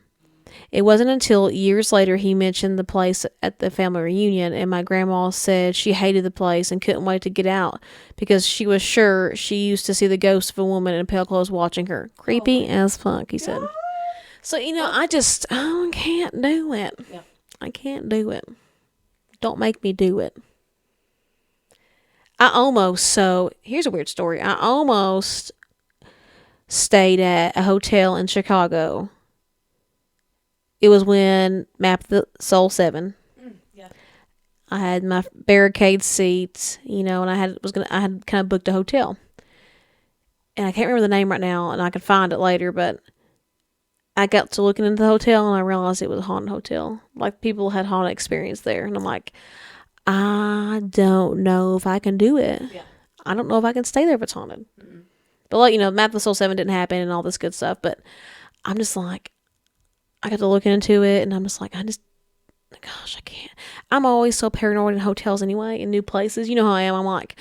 It wasn't until years later he mentioned the place at the family reunion, and my grandma said she hated the place and couldn't wait to get out because she was sure she used to see the ghost of a woman in pale clothes watching her. Creepy as fuck, he said. So, I can't do it. Yeah. I can't do it. Don't make me do it. Here's a weird story. I almost stayed at a hotel in Chicago. It was when Map the Soul 7. Yeah. I had my barricade seats, and I had kind of booked a hotel. And I can't remember the name right now, and I can find it later, but I got to looking into the hotel and I realized it was a haunted hotel. Like, people had haunted experience there, and I'm like, I don't know if I can do it. Yeah. I don't know if I can stay there if it's haunted. Mm-hmm. But Map of the Soul 7 didn't happen and all this good stuff. But I'm just like, I got to look into it and I'm just like, gosh, I can't. I'm always so paranoid in hotels anyway, in new places. You know how I am. I'm like,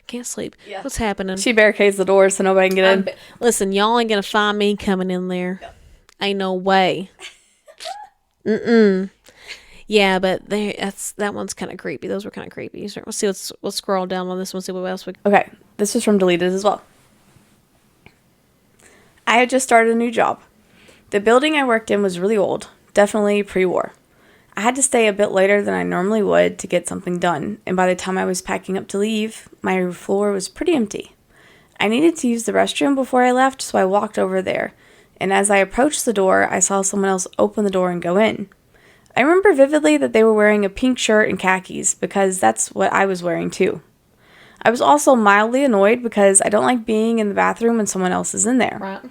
can't sleep. Yeah. What's happening? She barricades the doors so nobody can get in. Listen, y'all ain't going to find me coming in there. Yeah. Ain't no way. Yeah, but that one's kind of creepy. Those were kind of creepy. So let's scroll down on this one, see what else we. Okay, this is from Deleted as well. I had just started a new job. The building I worked in was really old, definitely pre-war. I had to stay a bit later than I normally would to get something done, and by the time I was packing up to leave, my floor was pretty empty. I needed to use the restroom before I left, so I walked over there, and as I approached the door, I saw someone else open the door and go in. I remember vividly that they were wearing a pink shirt and khakis, because that's what I was wearing too. I was also mildly annoyed because I don't like being in the bathroom when someone else is in there. Right.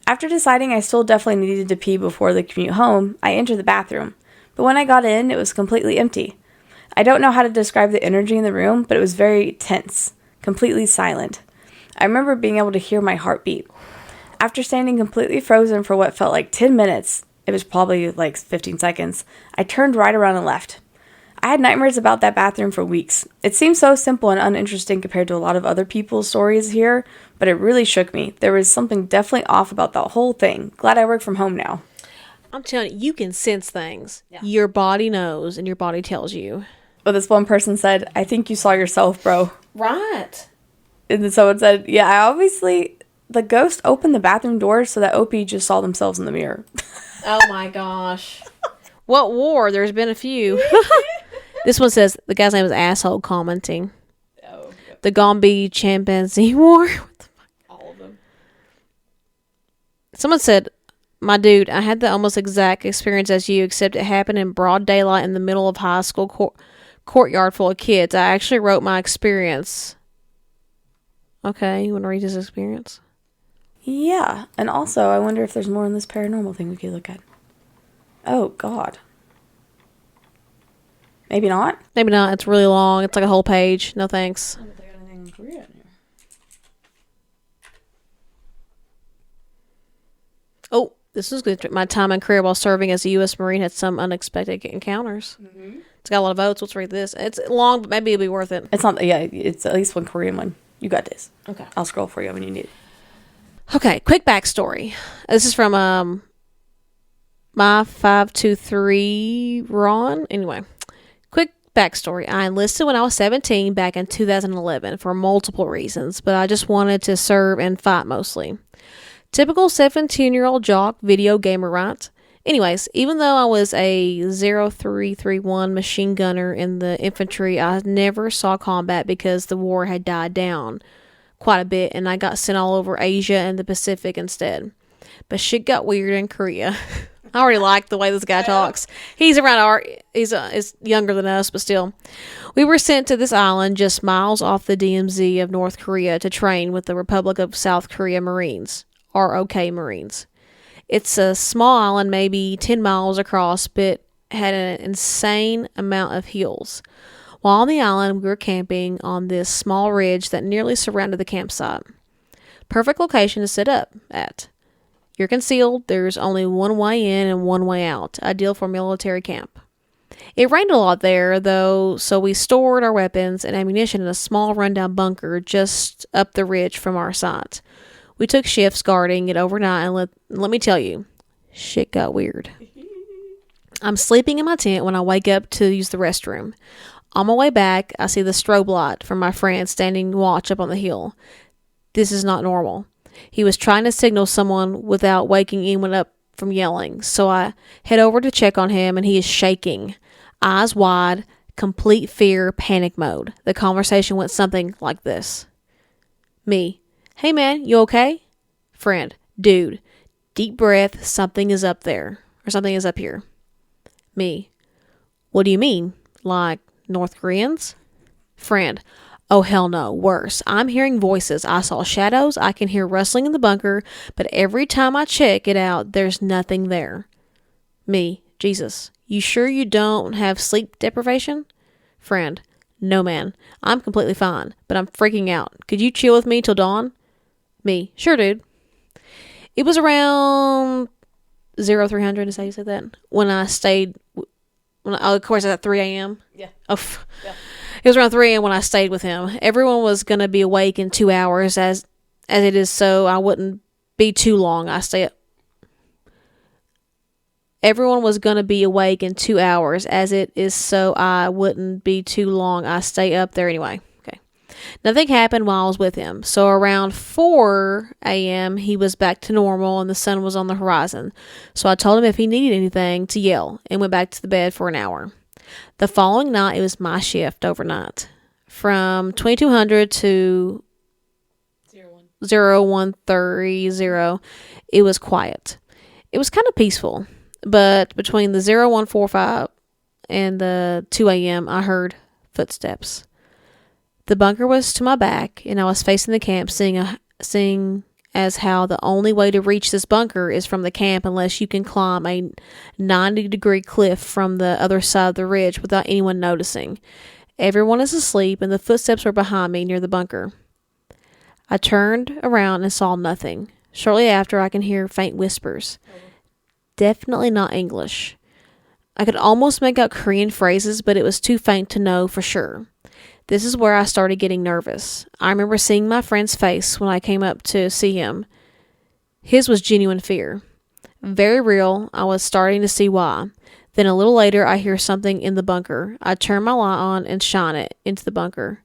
After deciding I still definitely needed to pee before the commute home, I entered the bathroom. But when I got in, it was completely empty. I don't know how to describe the energy in the room, but it was very tense, completely silent. I remember being able to hear my heartbeat. After standing completely frozen for what felt like 10 minutes, it was probably like 15 seconds, I turned right around and left. I had nightmares about that bathroom for weeks. It seemed so simple and uninteresting compared to a lot of other people's stories here, but it really shook me. There was something definitely off about the whole thing. Glad I work from home now. I'm telling you, you can sense things. Yeah. Your body knows and your body tells you. But this one person said, I think you saw yourself, bro. Right. And then someone said, yeah, the ghost opened the bathroom doors so that OP just saw themselves in the mirror. Oh my gosh. What war? There's been a few. This one says, the guy's name is Asshole commenting. Oh, yep. The Gombe chimpanzee war. What the fuck? All of them. Someone said, my dude, I had the almost exact experience as you, except it happened in broad daylight in the middle of high school courtyard full of kids. I actually wrote my experience. Okay, you want to read his experience? Yeah, and also, I wonder if there's more on this paranormal thing we could look at. Oh, God. Maybe not? Maybe not. It's really long. It's like a whole page. No thanks. I don't think I got anything in Korea in here. Oh, this is good. My time in Korea while serving as a U.S. Marine had some unexpected encounters. Mm-hmm. It's got a lot of votes. Let's read this. It's long, but maybe it'll be worth it. It's not, yeah, it's at least one Korean one. You got this. Okay. I'll scroll for you when you need it. Okay, quick backstory. This is from my 523 Ron. Anyway, quick backstory. I enlisted when I was 17 back in 2011 for multiple reasons, but I just wanted to serve and fight mostly. Typical 17-year-old jock, video gamer, right? Anyways, even though I was a 0331 machine gunner in the infantry, I never saw combat because the war had died down quite a bit and I got sent all over Asia and the Pacific instead. But shit got weird in Korea. I already like the way this guy talks. He's is younger than us, but still. We were sent to this island just miles off the DMZ of North Korea to train with the Republic of South Korea Marines, ROK Marines. It's a small island, maybe 10 miles across, but had an insane amount of hills. While on the island, we were camping on this small ridge that nearly surrounded the campsite. Perfect location to sit up at. You're concealed, there's only one way in and one way out, ideal for military camp. It rained a lot there, though, so we stored our weapons and ammunition in a small rundown bunker just up the ridge from our site. We took shifts guarding it overnight, and let me tell you, shit got weird. I'm sleeping in my tent when I wake up to use the restroom. On my way back, I see the strobe light from my friend standing watch up on the hill. This is not normal. He was trying to signal someone without waking anyone up from yelling, so I head over to check on him, and he is shaking. Eyes wide, complete fear, panic mode. The conversation went something like this. Me. Hey man, you okay? Friend. Dude. Deep breath, something is up there. Or something is up here. Me. What do you mean? Like North Koreans? Friend. Oh hell no, worse. I'm hearing voices. I saw shadows. I can hear rustling in the bunker, but every time I check it out, there's nothing there. Me. Jesus. You sure you don't have sleep deprivation? Friend. No, man. I'm completely fine, but I'm freaking out. Could you chill with me till dawn? Me. Sure, dude. It was around 0300, is how you said that? When I stayed, of course, at 3 a.m. Yeah. Oh, Yeah. It was around 3 a.m. when I stayed with him. Everyone was going to be awake in 2 hours, as it is, so I wouldn't be too long. Everyone was going to be awake in 2 hours, as it is, so I wouldn't be too long. I stay up there anyway. Okay. Nothing happened while I was with him. So around 4 a.m., he was back to normal and the sun was on the horizon. So I told him if he needed anything to yell and went back to the bed for an hour. The following night, it was my shift overnight. From 2200 to 0130, it was quiet. It was kind of peaceful. But between the 0145 and the 2 a.m., I heard footsteps. The bunker was to my back, and I was facing the camp, seeing as how the only way to reach this bunker is from the camp unless you can climb a 90-degree cliff from the other side of the ridge without anyone noticing. Everyone is asleep, and the footsteps were behind me near the bunker. I turned around and saw nothing. Shortly after, I can hear faint whispers. Definitely not English. I could almost make out Korean phrases, but it was too faint to know for sure. This is where I started getting nervous. I remember seeing my friend's face when I came up to see him. His was genuine fear. Very real. I was starting to see why. Then a little later, I hear something in the bunker. I turn my light on and shine it into the bunker.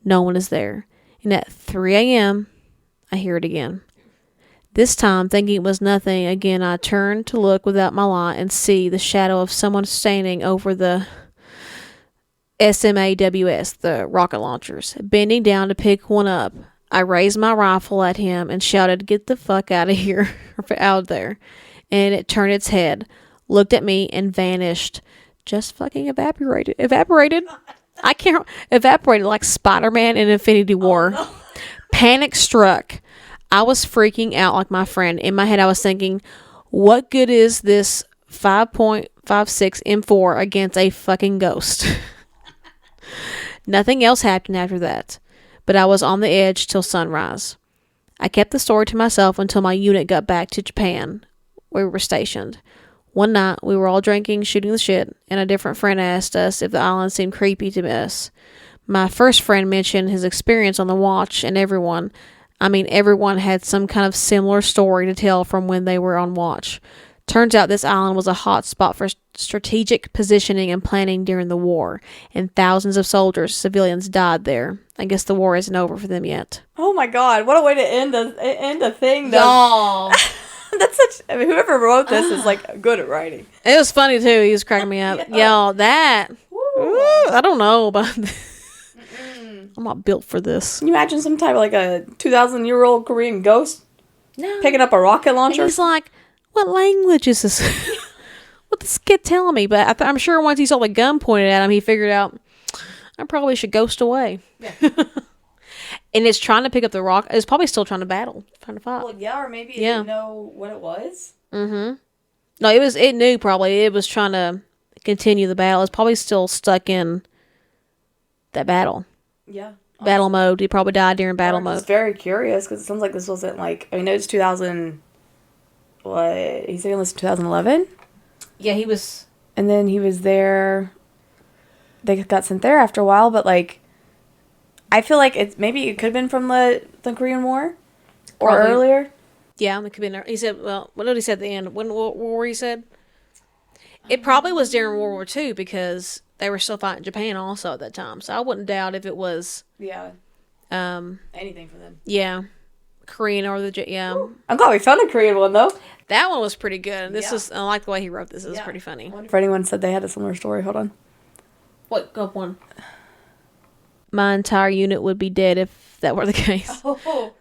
No one is there. And at 3 a.m., I hear it again. This time, thinking it was nothing, again I turn to look without my light and see the shadow of someone standing over the SMAWS, the rocket launchers, bending down to pick one up. I raised my rifle at him and shouted, "Get the fuck out of here," out there. And it turned its head, looked at me, and vanished. Just fucking evaporated. I can't. Evaporated like Spider-Man in Infinity War. Oh, no. Panic struck. I was freaking out like my friend. In my head, I was thinking, what good is this 5.56 M4 against a fucking ghost? Nothing else happened after that, but I was on the edge till sunrise. I kept the story to myself until my unit got back to Japan, where we were stationed. One night, we were all drinking, shooting the shit, and a different friend asked us if the island seemed creepy to us. My first friend mentioned his experience on the watch, and everyone had some kind of similar story to tell from when they were on watch. Turns out this island was a hot spot for strategic positioning and planning during the war, and thousands of soldiers, civilians, died there. I guess the war isn't over for them yet. Oh my god, what a way to end a thing, though. Y'all. That's whoever wrote this is like good at writing. It was funny too. He was cracking me up. Yeah. Y'all, that. Ooh, I don't know about this. I'm not built for this. Can you imagine some type of like a 2,000-year-old Korean ghost picking up a rocket launcher? And he's like, what language is this? What this kid telling me? But I'm sure once he saw the gun pointed at him, he figured out, I probably should ghost away. Yeah. And it's trying to pick up the rock. It's probably still trying to fight. Well, yeah, or maybe it didn't know what it was. Mm-hmm. No, it knew probably. It was trying to continue the battle. It's probably still stuck in that battle. Yeah. Battle mode. He probably died during battle mode. I was very curious because it sounds like this wasn't like, I mean, it was 2000, what? He's saying this 2011? Yeah, he was. and then he was there. They got sent there after a while, but like, I feel like it could have been from the Korean War or Probably. earlier. Yeah, it could be. He said, well, what did he say at the end? When World War he said? It probably was during World War II because they were still fighting Japan also at that time. So I wouldn't doubt if it was, Yeah, anything for them. yeah, Korean or yeah. I'm glad we found a Korean one though. That one was pretty good. Yeah. I like the way he wrote this. It was pretty funny. I wonder if anyone said they had a similar story. Hold on. What? Go up one. My entire unit would be dead if that were the case. Oh.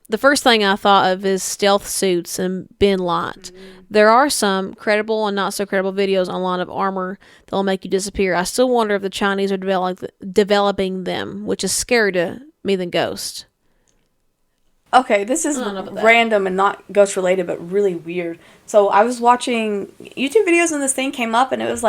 The first thing I thought of is stealth suits and bin light. There are some credible and not so credible videos online of armor that will make you disappear. I still wonder if the Chinese are developing them, which is scarier to me than ghosts. Okay, this is random and not ghost related, but really weird. So I was watching YouTube videos and this thing came up, and it was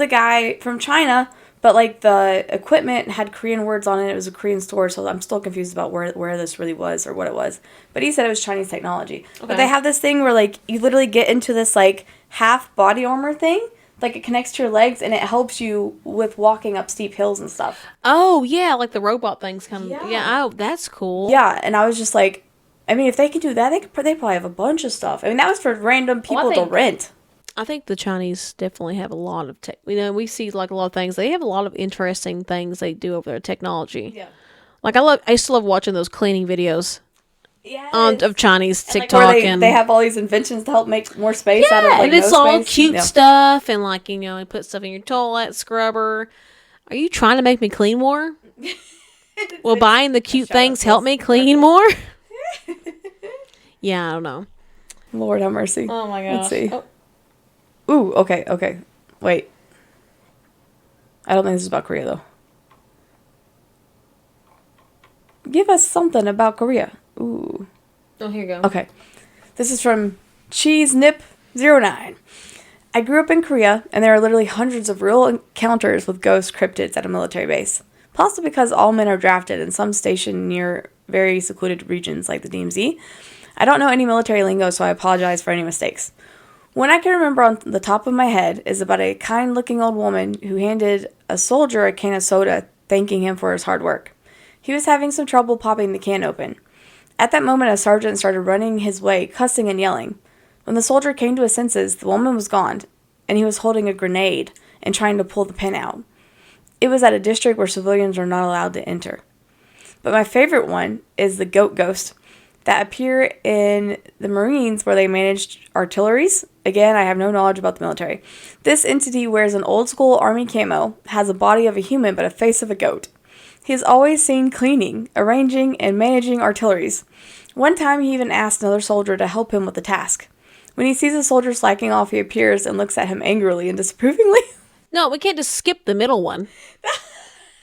a guy from China, but like the equipment had Korean words on it. It was a Korean store, so I'm still confused about where this really was or what it was. But he said it was Chinese technology. Okay. But they have this thing where like you literally get into this like half body armor thing. Like it connects to your legs and it helps you with walking up steep hills and stuff. Oh yeah, like the robot things come. Yeah. Oh, that's cool. Yeah, and I was just like, I mean, if they can do that, they probably have a bunch of stuff. I mean, that was for random people to rent. I think the Chinese definitely have a lot of tech. You know, we see like a lot of things. They have a lot of interesting things they do over their technology. Yeah. Like I used to love watching those cleaning videos. Yes. Of Chinese TikTok, like where they have all these inventions to help make more space out of like and it's no all space. cute stuff, and like you know, you put stuff in your toilet scrubber. Are you trying to make me clean more? Will buying the cute things help me clean more? Yeah, I don't know. Lord have mercy. Oh my gosh. Let's see. Oh. Ooh, okay. Wait. I don't think this is about Korea though. Give us something about Korea. Ooh. Oh, here you go. Okay. This is from CheeseNip09. I grew up in Korea, and there are literally hundreds of real encounters with ghost cryptids at a military base. Possibly because all men are drafted and some stationed near very secluded regions like the DMZ. I don't know any military lingo, so I apologize for any mistakes. One I can remember on the top of my head is about a kind-looking old woman who handed a soldier a can of soda, thanking him for his hard work. He was having some trouble popping the can open. At that moment, a sergeant started running his way, cussing and yelling. When the soldier came to his senses, the woman was gone, and he was holding a grenade and trying to pull the pin out. It was at a district where civilians are not allowed to enter. But my favorite one is the goat ghost that appear in the Marines where they managed artilleries. Again, I have no knowledge about the military. This entity wears an old school army camo, has a body of a human but a face of a goat. He is always seen cleaning, arranging, and managing artilleries. One time he even asked another soldier to help him with the task. When he sees a soldier slacking off, he appears and looks at him angrily and disapprovingly. No, we can't just skip the middle one.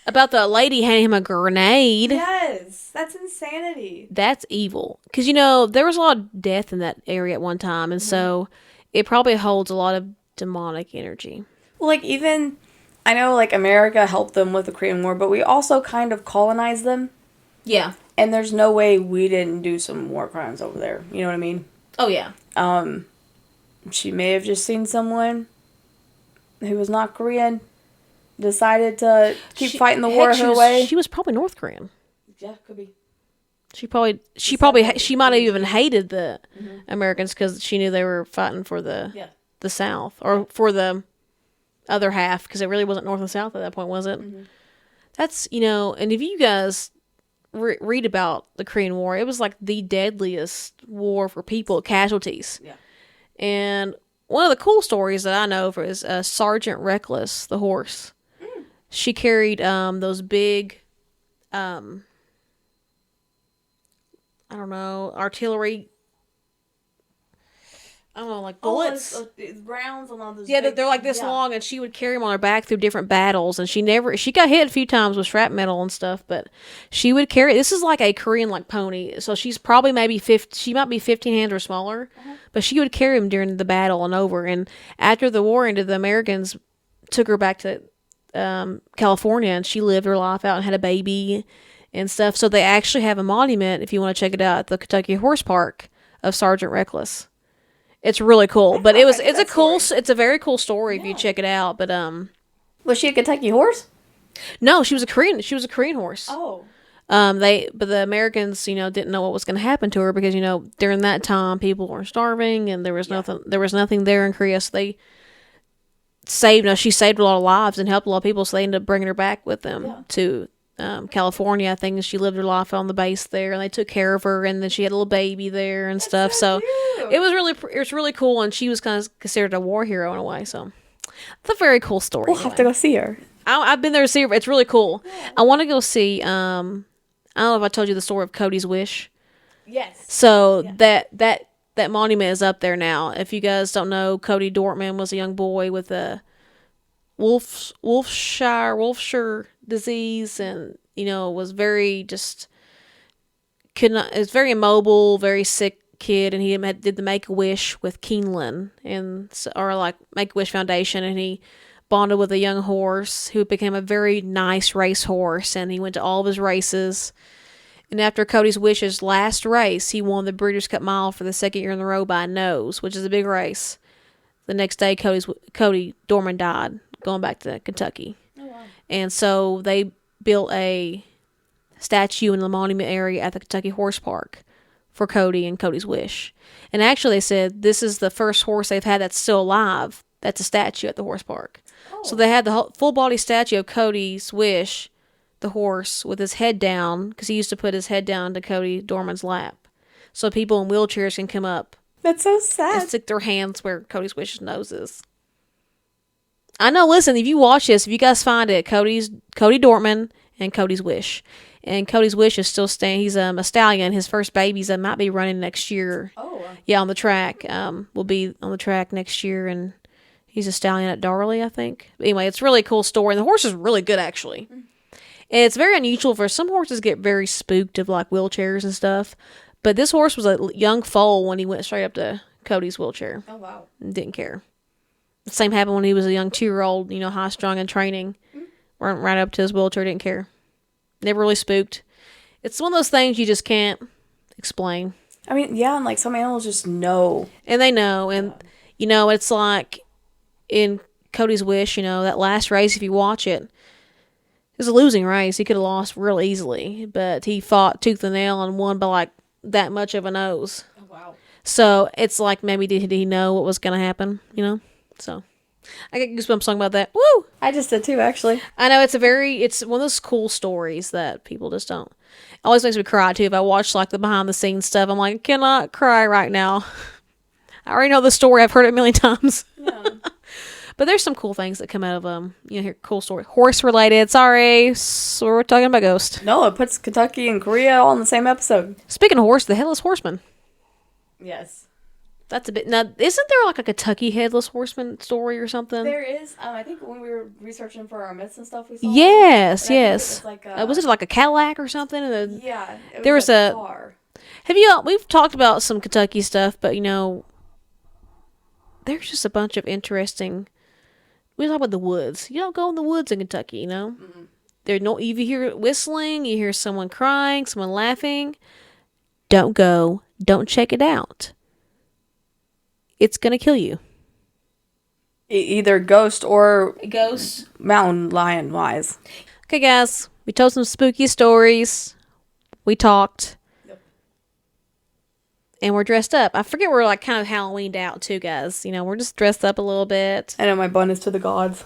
About the lady handing him a grenade. Yes, that's insanity. That's evil. Because, you know, there was a lot of death in that area at one time, and so it probably holds a lot of demonic energy. Well, like, even, I know, like, America helped them with the Korean War, but we also kind of colonized them. Yeah. And there's no way we didn't do some war crimes over there. You know what I mean? Oh, yeah. She may have just seen someone who was not Korean, decided to keep fighting the war her way. She was probably North Korean. Yeah, could be. She might have even hated the Americans because she knew they were fighting for the South or for the other half, because it really wasn't North and South at that point, was it? Mm-hmm. That's, you know, and if you guys read about the Korean War, it was like the deadliest war for people, casualties. Yeah. And one of the cool stories that I know of is Sergeant Reckless, the horse. Mm. She carried those big, I don't know, artillery. I don't know, like bullets. Rounds on all those. Yeah, they're like this long, and she would carry them on her back through different battles. And she got hit a few times with shrapnel and stuff, but she would carry. This is like a Korean like pony, so she's probably maybe she might be 15 hands or smaller, but she would carry him during the battle and over. And after the war ended, the Americans took her back to California, and she lived her life out and had a baby and stuff. So they actually have a monument, if you want to check it out, at the Kentucky Horse Park, of Sergeant Reckless. It's really cool. But It's it's a very cool story if you check it out. But was she a Kentucky horse? no, she was a Korean horse. Oh. But the Americans, didn't know what was going to happen to her because, during that time people were starving and there was nothing there in Korea. So they she saved a lot of lives and helped a lot of people. So they ended up bringing her back with them to California. I think she lived her life on the base there, and they took care of her, and then she had a little baby there and stuff. So it was really cool, and she was kind of considered a war hero in a way. So it's a very cool story. We'll have to go see her. I've been there to see her. It's really cool. Yeah. I want to go see. I don't know if I told you the story of Cody's Wish. Yes. So that monument is up there now. If you guys don't know, Cody Dortman was a young boy with a Wolfshire disease, and was very is very immobile, very sick kid, and he did the Make-A-Wish with Keeneland or like Make-A-Wish Foundation, and he bonded with a young horse who became a very nice race horse, and he went to all of his races. And after Cody's Wish's last race, he won the Breeders' Cup Mile for the second year in a row by a nose, which is a big race. The next day, Cody Dorman died, going back to Kentucky. Oh, wow. And so they built a statue in the monument area at the Kentucky Horse Park for Cody and Cody's Wish. And actually, they said this is the first horse they've had that's still alive. That's a statue at the horse park. Oh. So they had the full body statue of Cody's Wish, the horse, with his head down, because he used to put his head down to Cody Dorman's lap, so people in wheelchairs can come up. That's so sad. And stick their hands where Cody's Wish's nose is. I know. Listen, if you watch this, if you guys find it, Cody Dortman and Cody's Wish, and Cody's Wish is still staying. He's a stallion. His first babies might be running next year. Oh. Yeah, on the track. Will be on the track next year, and he's a stallion at Darley, I think. But anyway, it's a really cool story, and the horse is really good actually. And it's very unusual for some horses get very spooked of like wheelchairs and stuff. But this horse was a young foal when he went straight up to Cody's wheelchair. Oh, wow. And didn't care. The same happened when he was a young 2-year-old, high strung and training. Went right up to his wheelchair, didn't care. Never really spooked. It's one of those things you just can't explain. I mean, yeah, and like some animals just know. And they know. And, it's like in Cody's Wish, that last race, if you watch it, it was a losing race. He could have lost real easily, but he fought tooth and nail and won by like that much of a nose. Oh, wow. So it's like maybe did he know what was going to happen, So I get goosebumps talking about that. Woo! I just did too, actually. I know it's one of those cool stories that people just don't. It always makes me cry too. If I watch like the behind the scenes stuff, I'm like, I cannot cry right now. I already know the story. I've heard it a million times. Yeah. But there's some cool things that come out of here cool story. Horse related. Sorry. So we're talking about ghost. No, it puts Kentucky and Korea all in the same episode. Speaking of horse, the Headless Horseman. Yes. That's a bit. Now, isn't there like a Kentucky Headless Horseman story or something? There is. I think when we were researching for our myths and stuff, we saw. Yes. It was, was it like a Cadillac or something? Yeah. There was a car. We've talked about some Kentucky stuff, but there's just a bunch of interesting. We talk about the woods. You don't go in the woods in Kentucky, Mm-hmm. You hear whistling, you hear someone crying, someone laughing. Don't go. Don't check it out. It's going to kill you. Either ghost or mountain lion wise. Okay, guys. We told some spooky stories. We talked. And we're dressed up. I forget we're like kind of Halloweened out too, guys. We're just dressed up a little bit. I know my bun is to the gods.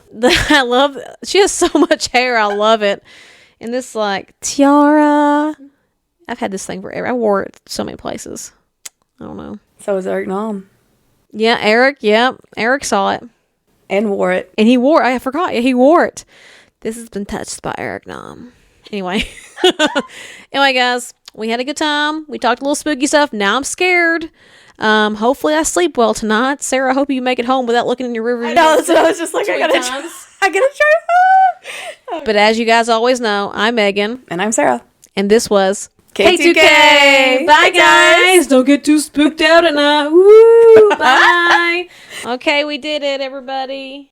She has so much hair. I love it. And this like tiara. I've had this thing forever. I wore it so many places. I don't know. So is Eric Nom. Yeah, Eric. Yeah, Eric saw it. And wore it. And he wore it. I forgot. Yeah, he wore it. This has been touched by Eric Nom. Anyway. Anyway, guys. We had a good time. We talked a little spooky stuff. Now I'm scared. Hopefully I sleep well tonight. Sarah, I hope you make it home without looking in your rearview mirror. I know, that's what I was just like, I gotta try. But as you guys always know, I'm Megan. And I'm Sarah. And this was K2K. Bye, guys. Don't get too spooked out tonight. Woo! Bye. Okay, we did it, everybody.